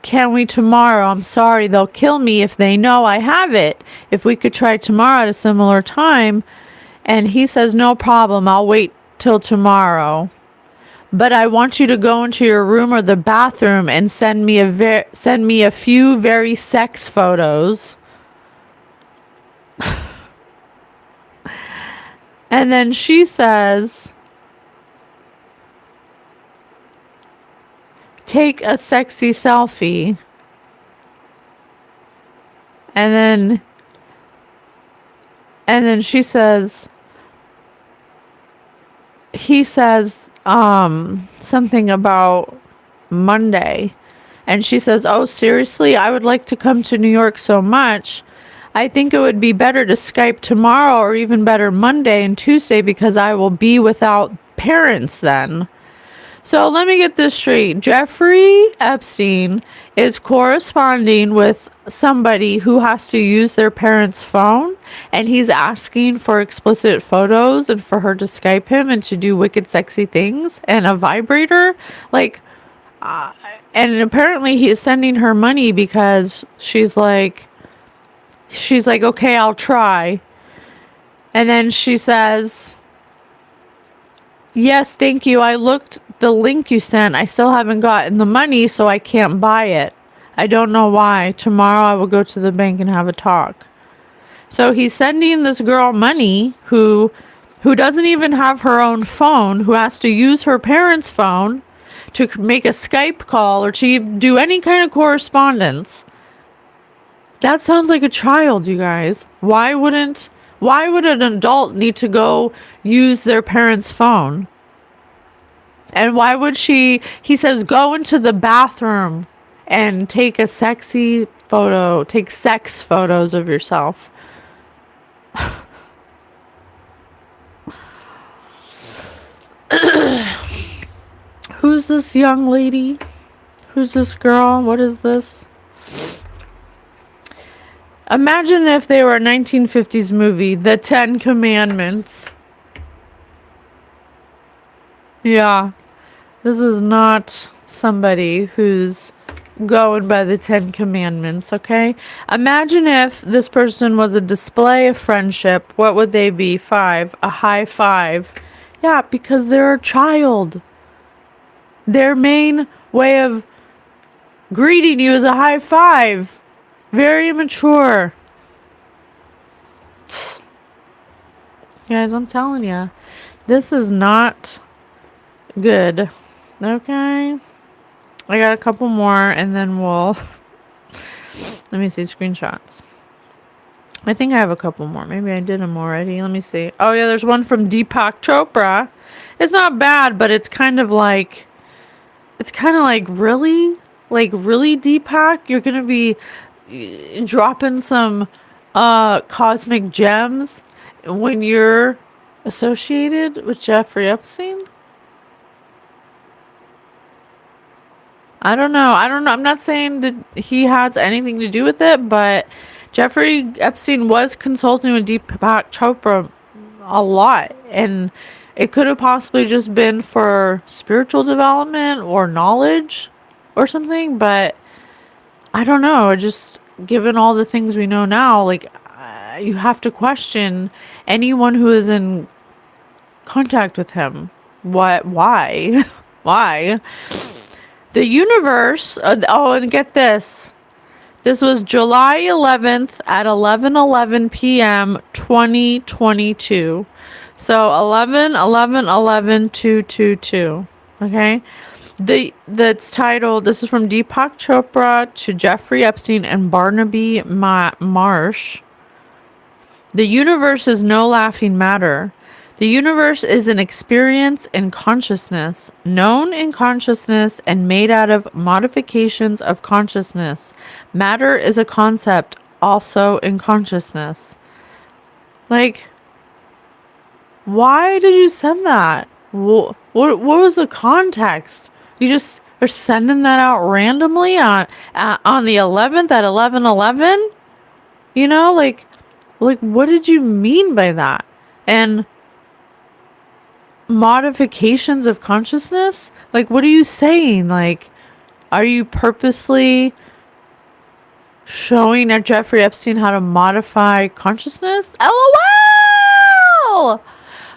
can we tomorrow? I'm sorry, they'll kill me if they know I have it. If we could try tomorrow at a similar time. And he says, no problem, I'll wait till tomorrow. But I want you to go into your room or the bathroom and send me a few very sex photos. And then she says, take a sexy selfie. And then she says, he says something about Monday. And she says, oh, seriously? I would like to come to New York so much. I think it would be better to Skype tomorrow, or even better Monday and Tuesday, because I will be without parents then. So let me get this straight. Jeffrey Epstein is corresponding with somebody who has to use their parents' phone, and he's asking for explicit photos and for her to Skype him and to do wicked sexy things and a vibrator. Like, and apparently he is sending her money because she's like, okay, I'll try. And then she says, yes, thank you. I looked the link you sent. I still haven't gotten the money, so I can't buy it. I don't know why. Tomorrow I will go to the bank and have a talk. So he's sending this girl money who doesn't even have her own phone, who has to use her parents' phone to make a Skype call or to do any kind of correspondence. That sounds like a child, you guys. Why would an adult need to go use their parents' phone? And why would he says, go into the bathroom and take a sexy photo, take sex photos of yourself. Who's this young lady? Who's this girl? What is this? Imagine if they were a 1950s movie, The 10 Commandments. Yeah, this is not somebody who's going by the 10 Commandments, okay? Imagine if this person was a display of friendship. What would they be? 5. A high 5. Yeah, because they're a child. Their main way of greeting you is a high 5. Very immature. Guys, I'm telling you, this is not good. Okay. I got a couple more and then we'll... Let me see screenshots. I think I have a couple more. Maybe I did them already. Let me see. Oh, yeah, there's one from Deepak Chopra. It's not bad, but it's kind of like... really? Like, really, Deepak? You're going to be dropping some cosmic gems when you're associated with Jeffrey Epstein? I don't know. I'm not saying that he has anything to do with it, but Jeffrey Epstein was consulting with Deepak Chopra a lot. And It could have possibly just been for spiritual development or knowledge or something, but I don't know. Just given all the things we know now, like, you have to question anyone who is in contact with him. What? Why? Why? The universe. And get this. This was July 11th at 11:11 p.m. 2022. So 11/11/11/222. Okay. That's titled. This is from Deepak Chopra to Jeffrey Epstein and Barnaby Marsh. The universe is no laughing matter. The universe is an experience in consciousness, known in consciousness and made out of modifications of consciousness. Matter is a concept also in consciousness. Like, why did you send that? What was the context? You just are sending that out randomly on the 11th at 11:11? You know, like what did you mean by that? And modifications of consciousness? Like, what are you saying? Like, are you purposely showing at Jeffrey Epstein how to modify consciousness? LOL!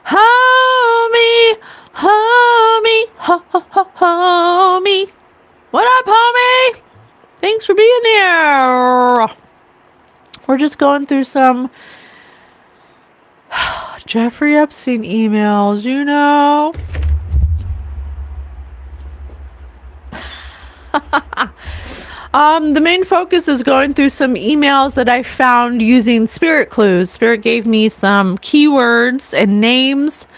Homie, homie, homie. What up, homie? Thanks for being here. We're just going through some Jeffrey Epstein emails, you know. The main focus is going through some emails that I found using Spirit Clues. Spirit gave me some keywords and names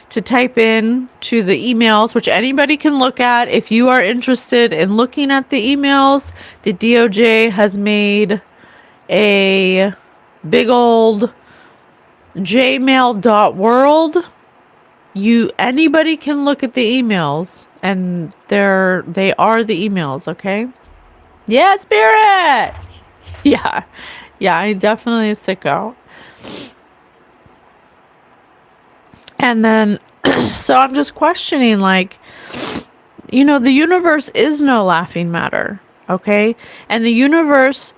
to type in to the emails, which anybody can look at. If you are interested in looking at the emails, the DOJ has made a big old jmail.world. Anybody can look at the emails, and they are the emails, okay? Yeah, Spirit! Yeah, I definitely a sicko. And then, so I'm just questioning, like, you know, the universe is no laughing matter, okay? And the universe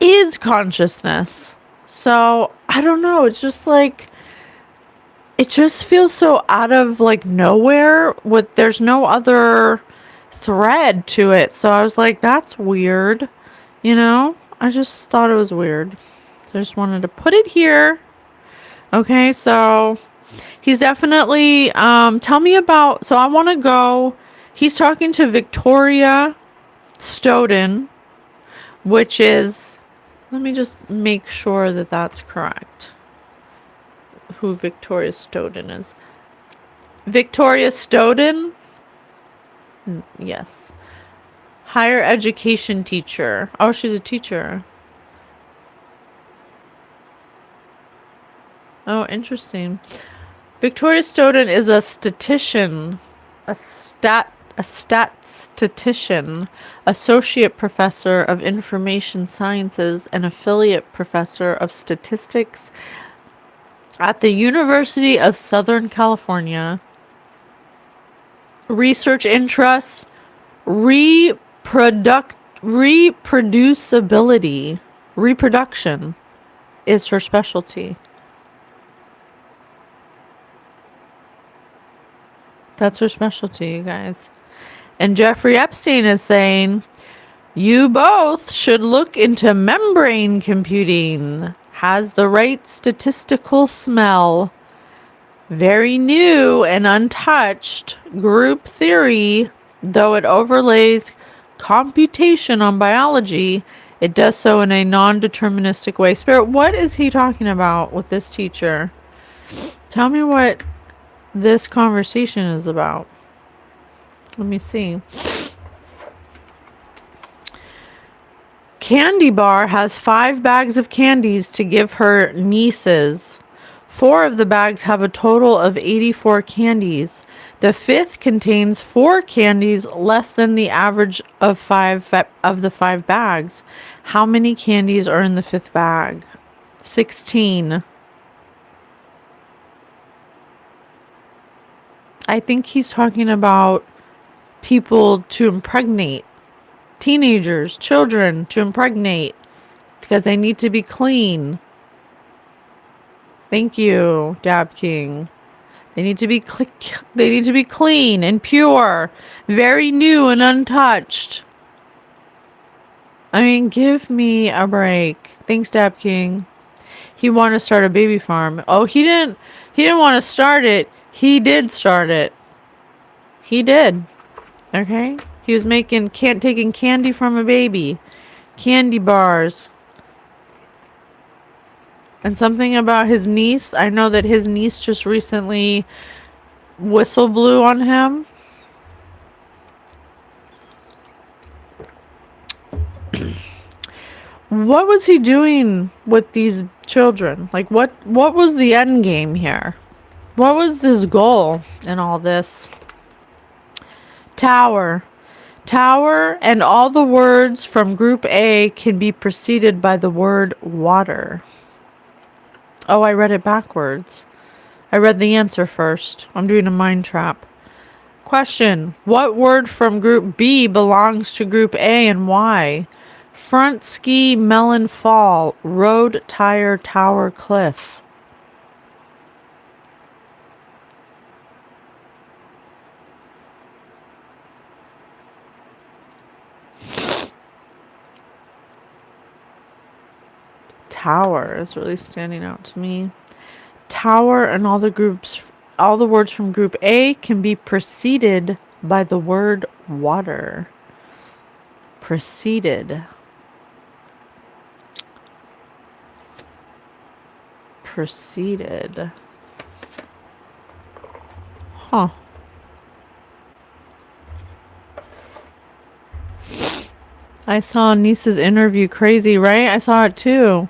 is consciousness. So, I don't know, it's just like, it just feels so out of, like, nowhere. There's no other thread to it. So I was like, that's weird. You know, I just thought it was weird. So I just wanted to put it here. Okay, so he's definitely tell me about, so I want to go, he's talking to Victoria Stoughton, which is, let me just make sure that that's correct, who Victoria Stoughton is. Victoria Stoughton? Yes. Higher education teacher. Oh, she's a teacher. Oh, interesting. Victoria Stoughton is a statistician, a statistician, associate professor of information sciences and affiliate professor of statistics at the University of Southern California. Research interests, reproduction is her specialty. That's her specialty, you guys. And Jeffrey Epstein is saying, you both should look into membrane computing. Has the right statistical smell. Very new and untouched group theory, though it overlays computation on biology, it does so in a non-deterministic way. Spirit, what is he talking about with this teacher? Tell me what this conversation is about. Let me see. Candy bar has 5 bags of candies to give her nieces. 4 of the bags have a total of 84 candies. The 5th contains 4 candies less than the average of 5 of the 5 bags. How many candies are in the 5th bag? 16. I think he's talking about people to impregnate, teenagers, children to impregnate, because they need to be clean. Thank you, Dab King. They need to be clean and pure, very new and untouched. I mean, give me a break. Thanks, Dab King. He wanted to start a baby farm. Oh, he didn't want to start it. He did start it. He did. Okay? He was taking candy from a baby. Candy bars. And something about his niece. I know that his niece just recently whistle blew on him. What was he doing with these children? Like, what was the end game here? What was his goal in all this? Tower. Tower, and all the words from group A can be preceded by the word water. Oh, I read it backwards. I read the answer first. I'm doing a mind trap. Question. What word from group B belongs to group A and why? Front ski, melon fall, road, tire, tower, cliff. Tower is really standing out to me. Tower and all the words from group A can be preceded by the word water. Preceded. Huh. I saw Niece's interview. Crazy, right? I saw it too.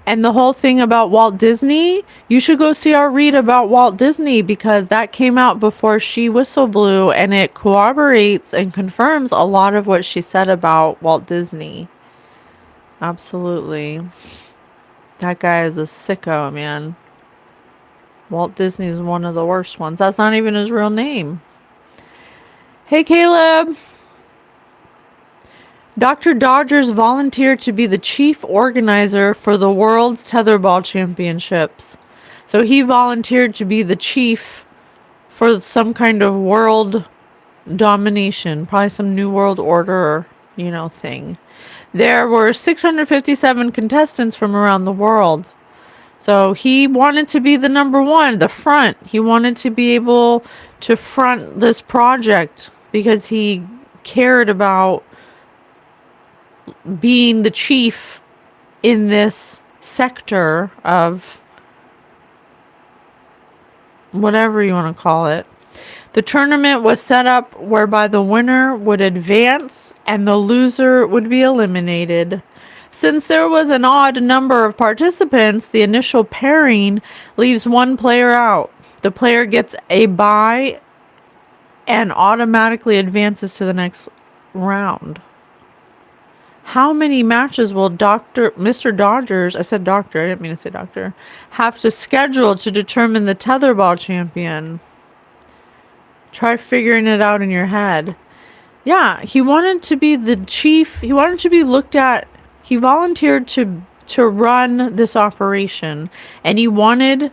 And the whole thing about Walt Disney, you should go see our read about Walt Disney, because that came out before she whistle blew, and it corroborates and confirms a lot of what she said about Walt Disney. Absolutely. That guy is a sicko, man. Walt Disney is one of the worst ones. That's not even his real name. Hey, Caleb. Dr. Dodgers volunteered to be the chief organizer for the World's Tetherball Championships. So he volunteered to be the chief for some kind of world domination, probably some new world order, thing. There were 657 contestants from around the world. So he wanted to be the number one, the front. He wanted to be able to front this project because he cared about being the chief in this sector of whatever you want to call it. The tournament was set up whereby the winner would advance and the loser would be eliminated. Since there was an odd number of participants, the initial pairing leaves one player out. The player gets a bye and automatically advances to the next round. How many matches will Mr. Dodgers, I said doctor, I didn't mean to say doctor, have to schedule to determine the tetherball champion? Try figuring it out in your head. Yeah, he wanted to be the chief. He wanted to be looked at. He volunteered to run this operation, and he wanted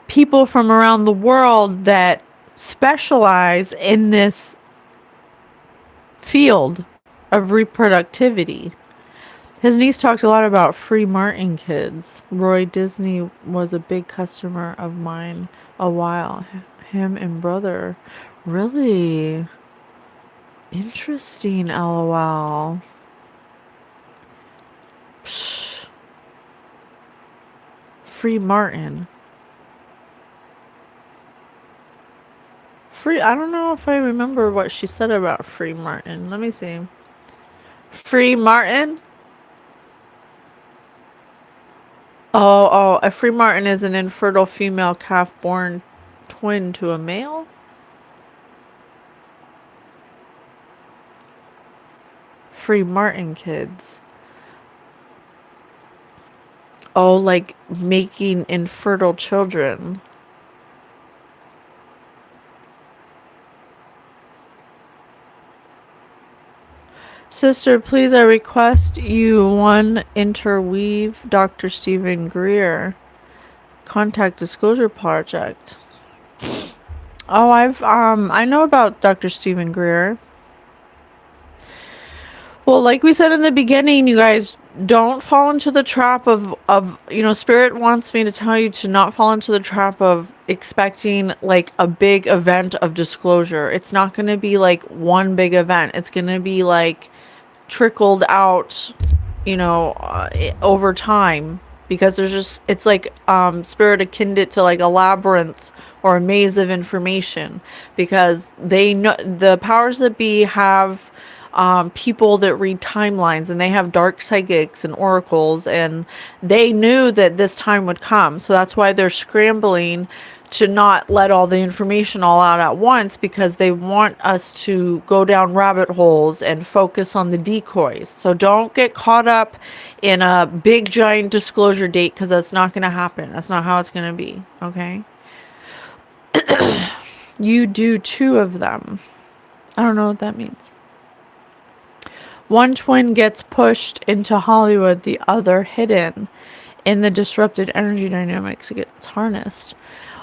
people from around the world that specialize in this field of reproductivity. His niece talked a lot about free Martin kids. Roy Disney was a big customer of mine a while. Him and brother. Really? Interesting, LOL. Psh. Free Martin. I don't know if I remember what she said about Free Martin. Let me see. Free Martin? A free martin is an infertile female calf born twin to a male? Free martin kids. Oh, like making infertile children. Sister, please, I request you one interweave Dr. Stephen Greer Contact Disclosure Project. Oh, I know about Dr. Stephen Greer. Well, like we said in the beginning, you guys don't fall into the trap of Spirit wants me to tell you to not fall into the trap of expecting like a big event of disclosure. It's not going to be like one big event. It's going to be like trickled out, over time, because it's like Spirit akined it to like a labyrinth or a maze of information, because they know the powers that be have people that read timelines, and they have dark psychics and oracles, and they knew that this time would come. So that's why they're scrambling to not let all the information all out at once, because they want us to go down rabbit holes and focus on the decoys. So don't get caught up in a big giant disclosure date, because that's not going to happen. That's not how it's going to be. Okay. You do 2 of them. I don't know what that means. One twin gets pushed into Hollywood, the other hidden. In the disrupted energy dynamics, it gets harnessed.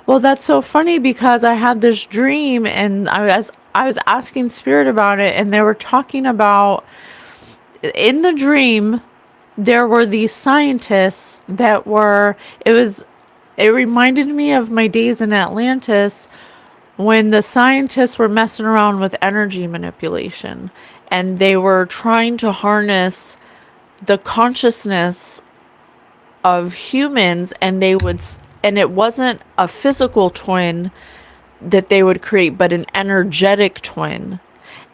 Well, that's so funny, because I had this dream, and I was asking Spirit about it, and they were talking about, in the dream, there were these scientists that were, it reminded me of my days in Atlantis, when the scientists were messing around with energy manipulation, and they were trying to harness the consciousness of humans, and it wasn't a physical twin that they would create, but an energetic twin.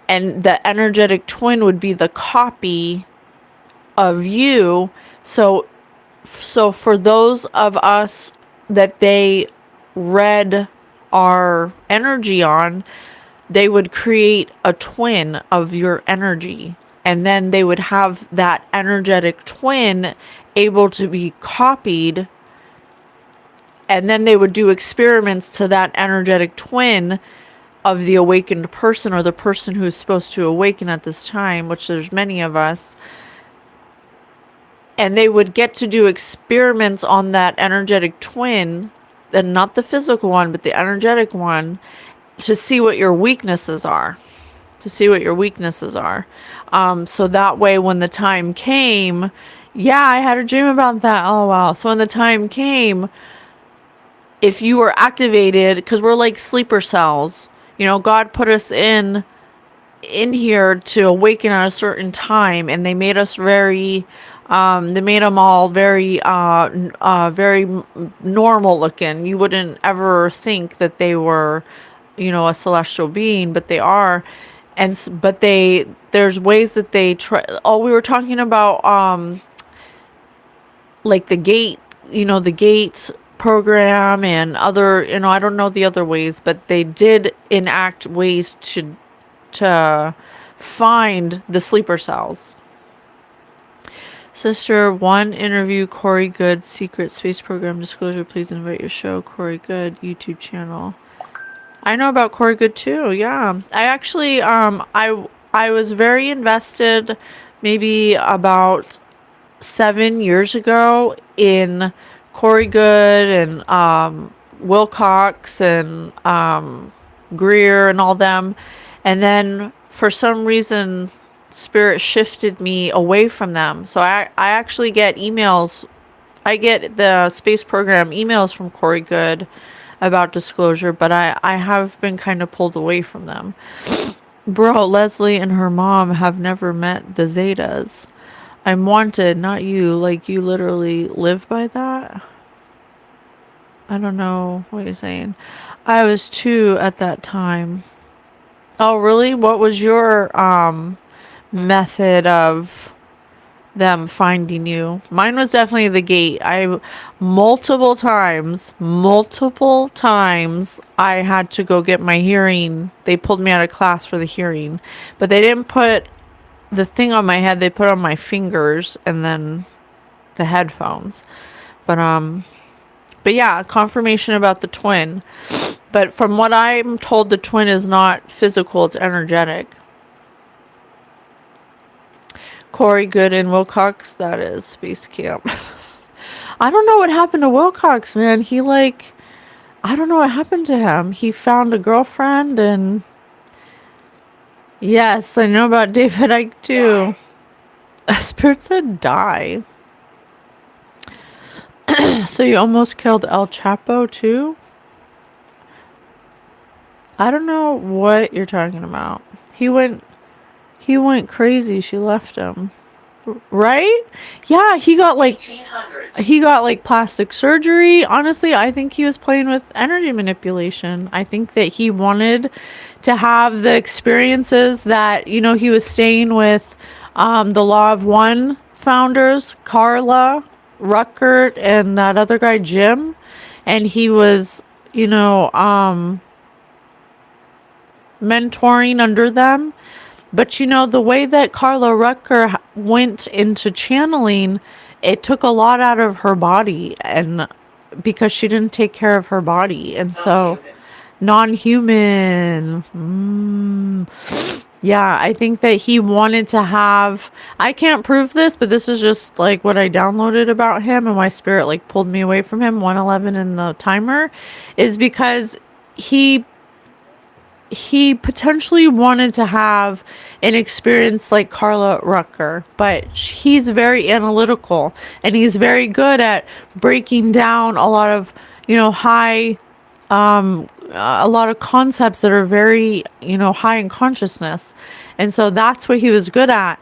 And the energetic twin would be the copy of you. So for those of us that they read our energy on, they would create a twin of your energy, and then they would have that energetic twin able to be copied, and then they would do experiments to that energetic twin of the awakened person, or the person who is supposed to awaken at this time, which there's many of us. And they would get to do experiments on that energetic twin, and not the physical one, but the energetic one, to see what your weaknesses are. So that way, when the time came, yeah, I had a dream about that. Oh, wow. So when the time came, if you were activated, because we're like sleeper cells, God put us in here to awaken at a certain time, and they made us very, they made them all very, very normal looking. You wouldn't ever think that they were, a celestial being, but they are. But there's ways that they try. Oh, we were talking about, like the gate, the gate program, and other, I don't know the other ways, but they did enact ways to find the sleeper cells. Sister, one interview Corey Good, secret space program disclosure. Please invite your show, Corey Good, YouTube channel. I know about Corey Good too. Yeah, I actually, I was very invested, maybe about 7 years ago, in Corey Good and Wilcox and Greer and all them, and then for some reason Spirit shifted me away from them. So I actually get emails. I get the space program emails from Corey Good about disclosure, but I have been kind of pulled away from them. Bro, Leslie and her mom have never met the Zetas. I'm wanted, not you. Like, you literally live by that? I don't know what you're saying. I was 2 at that time. Oh, really? What was your method of them finding you? Mine was definitely the gate. Multiple times I had to go get my hearing. They pulled me out of class for the hearing, but they didn't put the thing on my head. They put on my fingers and then the headphones. But yeah, confirmation about the twin. But from what I'm told, the twin is not physical, it's energetic. Corey Good and Wilcox, that is Space Camp. I don't know what happened to Wilcox, man. I don't know what happened to him. He found a girlfriend and yes, I know about David Icke too. Spirit said die. So you almost killed El Chapo too? I don't know what you're talking about. He went crazy. She left him. Right? Yeah, he got like plastic surgery. Honestly, I think he was playing with energy manipulation. I think that he wanted to have the experiences that, he was staying with the Law of One founders, Carla, Ruckert, and that other guy, Jim. And he was, mentoring under them. But the way that Carla Rucker went into channeling, it took a lot out of her body, and because she didn't take care of her body, and so non-human. Yeah, I think that he wanted to have. I can't prove this, but this is just like what I downloaded about him, and my spirit like pulled me away from him. 111 in the timer, is because he potentially wanted to have an experience like Carla Rucker, but he's very analytical and he's very good at breaking down a lot of, high, a lot of concepts that are very, high in consciousness. And so that's what he was good at.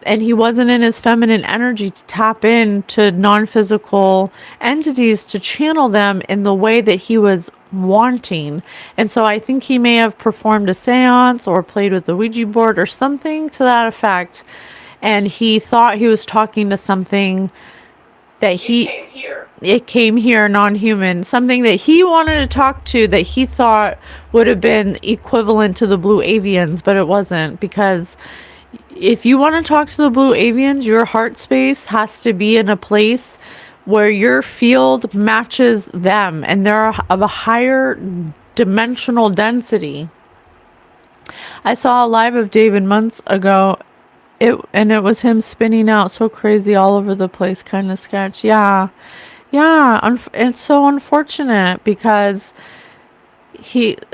And he wasn't in his feminine energy to tap into non-physical entities to channel them in the way that he was wanting. And so I think he may have performed a seance or played with the Ouija board or something to that effect. And he thought he was talking to something that it came here non-human, something that he wanted to talk to that he thought would have been equivalent to the blue avians, but it wasn't, because if you want to talk to the blue avians, your heart space has to be in a place where your field matches them and they're of a higher dimensional density. I saw a live of David months ago. It was him spinning out so crazy all over the place, kind of sketch. Yeah. It's so unfortunate because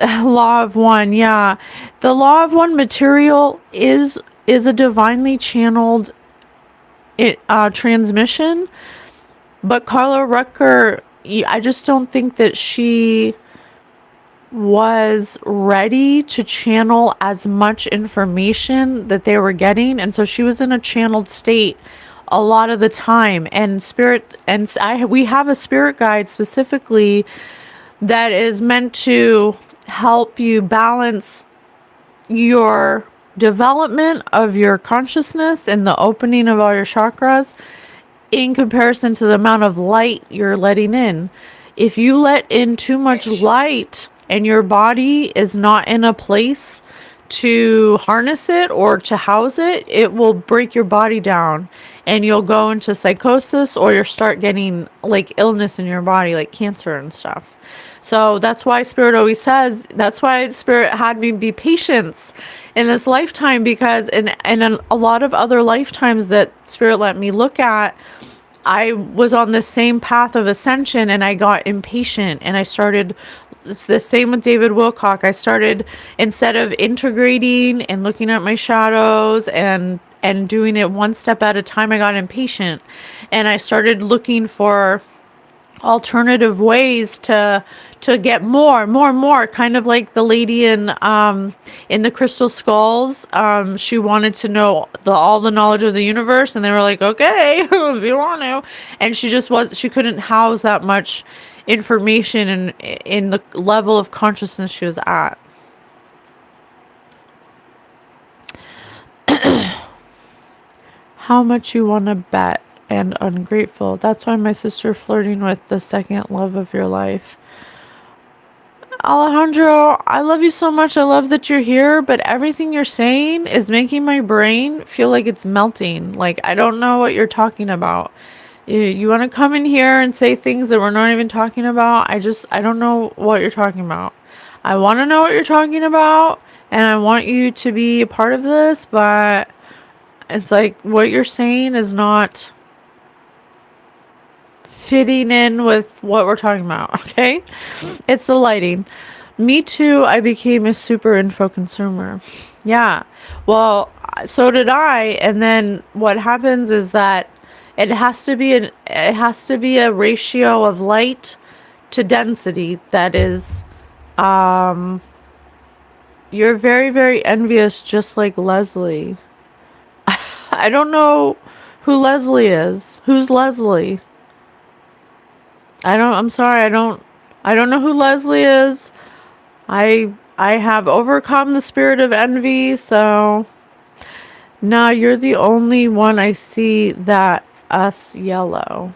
Law of One. Yeah, the Law of One material is a divinely channeled transmission, but Carla Rucker, I just don't think that she was ready to channel as much information that they were getting, and so she was in a channeled state a lot of the time. And we have a spirit guide specifically that is meant to help you balance your development of your consciousness and the opening of all your chakras in comparison to the amount of light you're letting in. If you let in too much light and your body is not in a place to harness it or to house it, it will break your body down and you'll go into psychosis, or you'll start getting like illness in your body, like cancer and stuff. So that's why Spirit always says, that's why Spirit had me be patient in this lifetime, because in a lot of other lifetimes that Spirit let me look at, I was on the same path of ascension and I got impatient and I started. It's the same with David Wilcock. I started, instead of integrating and looking at my shadows and doing it one step at a time, I got impatient and I started looking for alternative ways to get more, kind of like the lady in the crystal skulls. She wanted to know all the knowledge of the universe, and they were like, okay, if you want to. And she couldn't house that much information in the level of consciousness she was at. How much you want to bet? And ungrateful. That's why my sister flirting with the second love of your life. Alejandro, I love you so much. I love that you're here, but everything you're saying is making my brain feel like it's melting. Like, I don't know what you're talking about. You want to come in here and say things that we're not even talking about? I don't know what you're talking about. I want to know what you're talking about, and I want you to be a part of this, but It's like what you're saying is not fitting in with what we're talking about, okay? It's the lighting. Me too, I became a super info consumer. Yeah. Well, so did I, and then what happens is that it has to be a ratio of light to density that is you're very, very envious, just like Leslie. I don't know who Leslie is. Who's Leslie? I'm sorry, I don't know who Leslie is. I have overcome the spirit of envy, so now you're the only one I see that us yellow.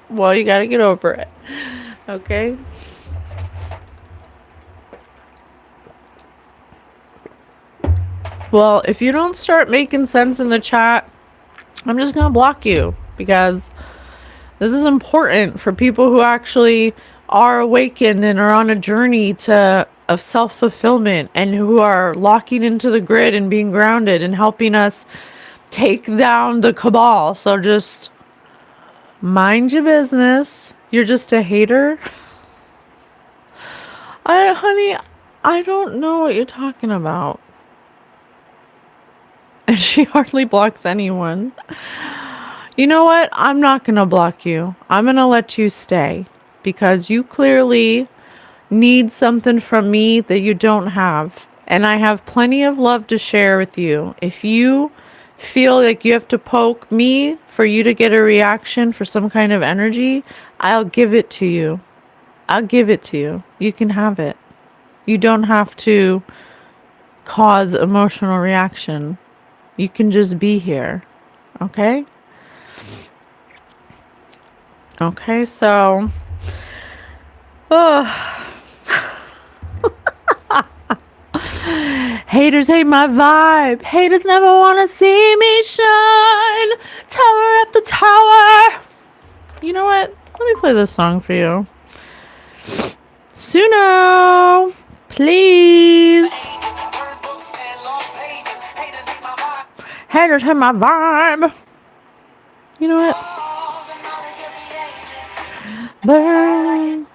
Well, you gotta get over it. Okay? Well, if you don't start making sense in the chat, I'm just gonna block you because this is important for people who actually are awakened and are on a journey of self-fulfillment and who are locking into the grid and being grounded and helping us take down the cabal. So just mind your business. You're just a hater. Honey, I don't know what you're talking about. And she hardly blocks anyone. You know what? I'm not going to block you. I'm going to let you stay because you clearly need something from me that you don't have. And I have plenty of love to share with you. If you feel like you have to poke me for you to get a reaction for some kind of energy, I'll give it to you. I'll give it to you. You can have it. You don't have to cause emotional reaction. You can just be here. Okay? Okay, so haters hate my vibe. Haters never want to see me shine. Tower after tower. You know what? Let me play this song for you. Suno, please. Haters hate my vibe. You know what? Burn.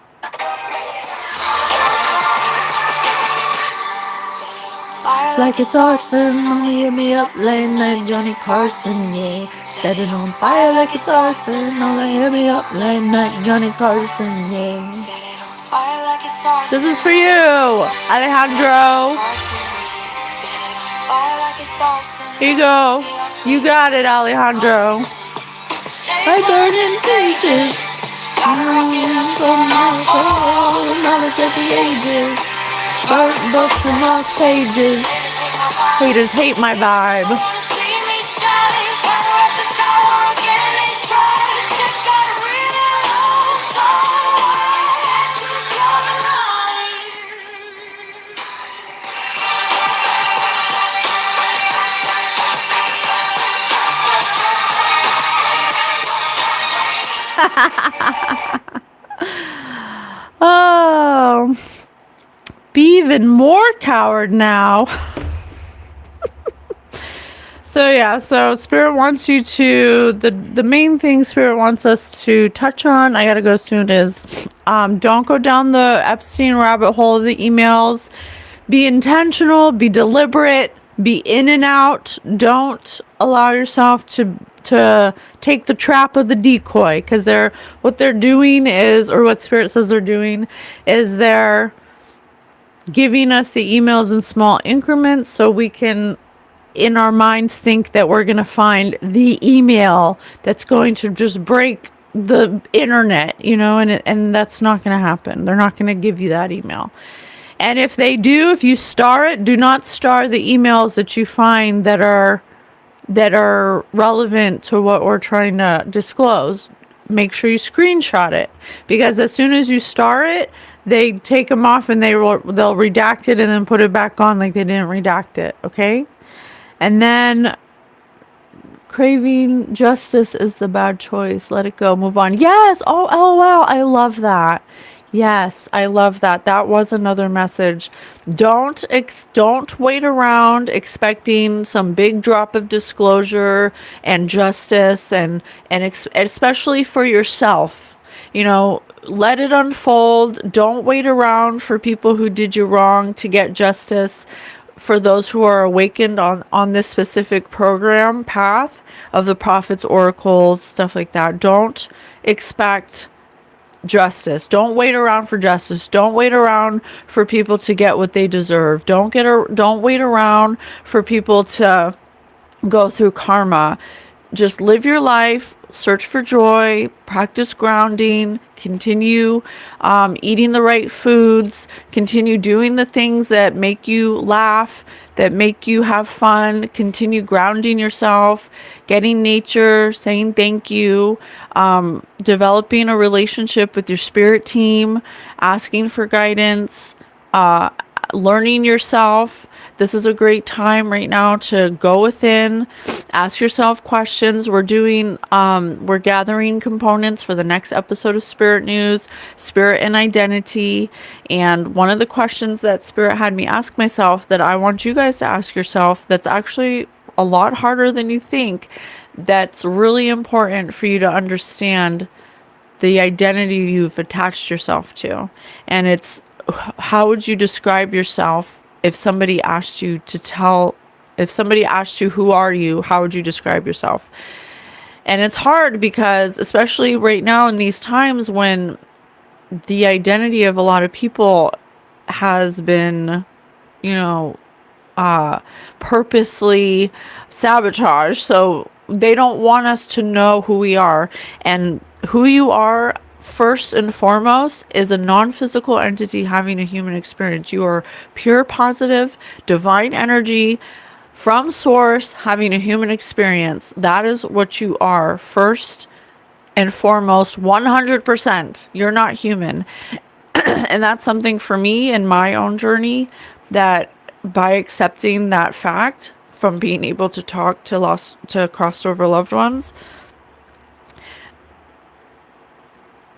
Like it's arson, only hit me up late night, Johnny Carson, yeah. Set it on fire like it's arson, only hit me up late night, Johnny Carson, yeah. This is for you, Alejandro. Here you go. You got it, Alejandro. I burn in stages. Knowledge of the ages. Burnt books and lost pages. Haters hate my vibe. Oh, be even more coward now. So Spirit wants you to, the main thing Spirit wants us to touch on, I gotta go soon, is don't go down the Epstein rabbit hole of the emails. Be intentional, be deliberate, be in and out. Don't allow yourself to take the trap of the decoy, because what they're doing is, or what Spirit says they're doing, is they're giving us the emails in small increments so we can in our minds think that we're going to find the email that's going to just break the internet, and that's not going to happen. They're not going to give you that email. And if they do, if you star it, do not star the emails that you find that are relevant to what we're trying to disclose. Make sure you screenshot it, because as soon as you star it, they take them off and they'll redact it and then put it back on like they didn't redact it. Okay. And then craving justice is the bad choice. Let it go. Move on. Yes. Oh, LOL. I love that. Yes, I love that. That was another message. Don't wait around expecting some big drop of disclosure and justice, and especially for yourself. Let it unfold. Don't wait around for people who did you wrong to get justice. For those who are awakened on this specific program path of the prophets, oracles, stuff like that, don't expect justice. Don't wait around for justice. Don't wait around for people to get what they deserve. Don't wait around for people to go through karma. Just live your life, search for joy, practice grounding, continue eating the right foods, continue doing the things that make you laugh, that make you have fun, continue grounding yourself, getting nature, saying thank you, developing a relationship with your spirit team, asking for guidance, learning yourself. This is a great time right now to go within, ask yourself questions. We're gathering components for the next episode of Spirit News, Spirit and Identity. And one of the questions that Spirit had me ask myself that I want you guys to ask yourself, that's actually a lot harder than you think, that's really important for you to understand the identity you've attached yourself to. And it's, how would you describe yourself if somebody asked you who are you, how would you describe yourself? And it's hard because, especially right now in these times when the identity of a lot of people has been, purposely sabotaged. So they don't want us to know who we are. And who you are, first and foremost, is a non-physical entity having a human experience. You are pure, positive, divine energy from source having a human experience. That is what you are, first and foremost, 100%. You're not human. And that's something for me in my own journey, that by accepting that fact from being able to talk to crossed over loved ones,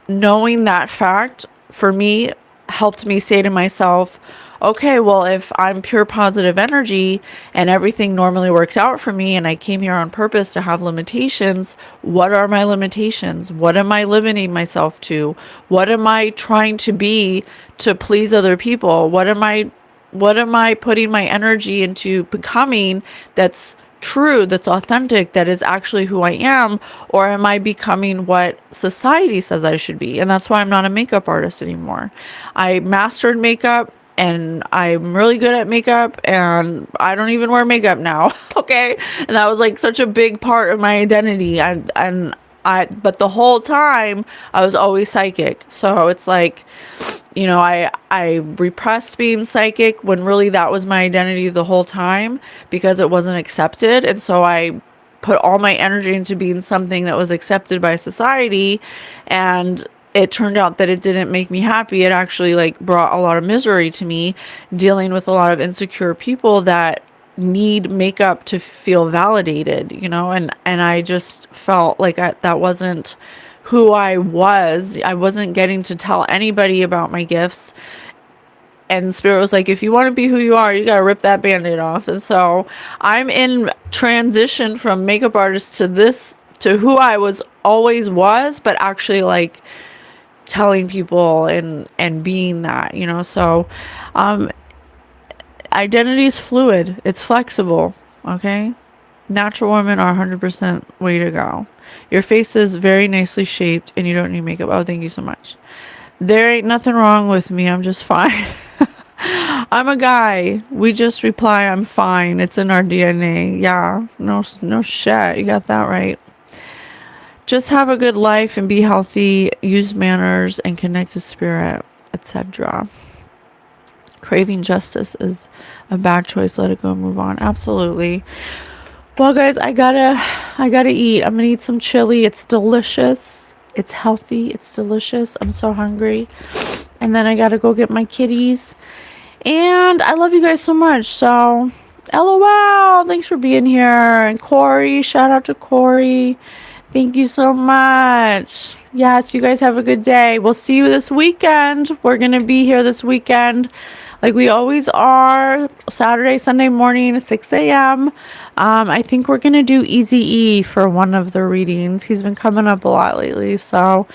knowing that fact for me helped me say to myself, okay, well, if I'm pure positive energy and everything normally works out for me and I came here on purpose to have limitations, what are my limitations? What am I limiting myself to? What am I trying to be to please other people? What am I putting my energy into becoming that's true, that's authentic, that is actually who I am? Or am I becoming what society says I should be? And that's why I'm not a makeup artist anymore. I mastered makeup and I'm really good at makeup and I don't even wear makeup now. Okay. And that was like such a big part of my identity. But the whole time I was always psychic. So it's like, I repressed being psychic when really that was my identity the whole time because it wasn't accepted. And so I put all my energy into being something that was accepted by society. And it turned out that it didn't make me happy. It actually brought a lot of misery to me, dealing with a lot of insecure people that need makeup to feel validated, and I just felt like that wasn't who I was. I wasn't getting to tell anybody about my gifts. And Spirit was like, if you want to be who you are, you got to rip that Band-Aid off. And so I'm in transition from makeup artist to who I always was, but actually telling people and being that, so identity is fluid. It's flexible. Okay. Natural women are 100% way to go. Your face is very nicely shaped and you don't need makeup. Oh, thank you so much. There ain't nothing wrong with me. I'm just fine. I'm a guy. We just reply, I'm fine. It's in our DNA. Yeah. No shit. You got that right. Just have a good life and be healthy. Use manners and connect to spirit, etc. Craving justice is a bad choice. Let it go. Move on. Absolutely. Well, guys, I gotta eat. I'm gonna eat some chili. It's delicious. It's healthy. It's delicious. I'm so hungry. And then I gotta go get my kitties. And I love you guys so much. So, LOL. Thanks for being here. And Corey, shout out to Corey. Thank you so much. Yes, you guys have a good day. We'll see you this weekend. We're going to be here this weekend like we always are. Saturday, Sunday morning, 6 a.m. I think we're going to do Easy E for one of the readings. He's been coming up a lot lately. So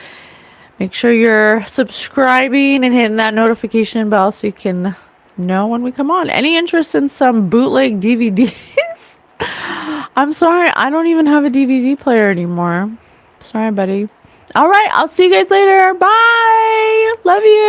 make sure you're subscribing and hitting that notification bell so you can know when we come on. Any interest in some bootleg DVDs? I'm sorry, I don't even have a DVD player anymore. Sorry, buddy. All right, I'll see you guys later. Bye. Love you.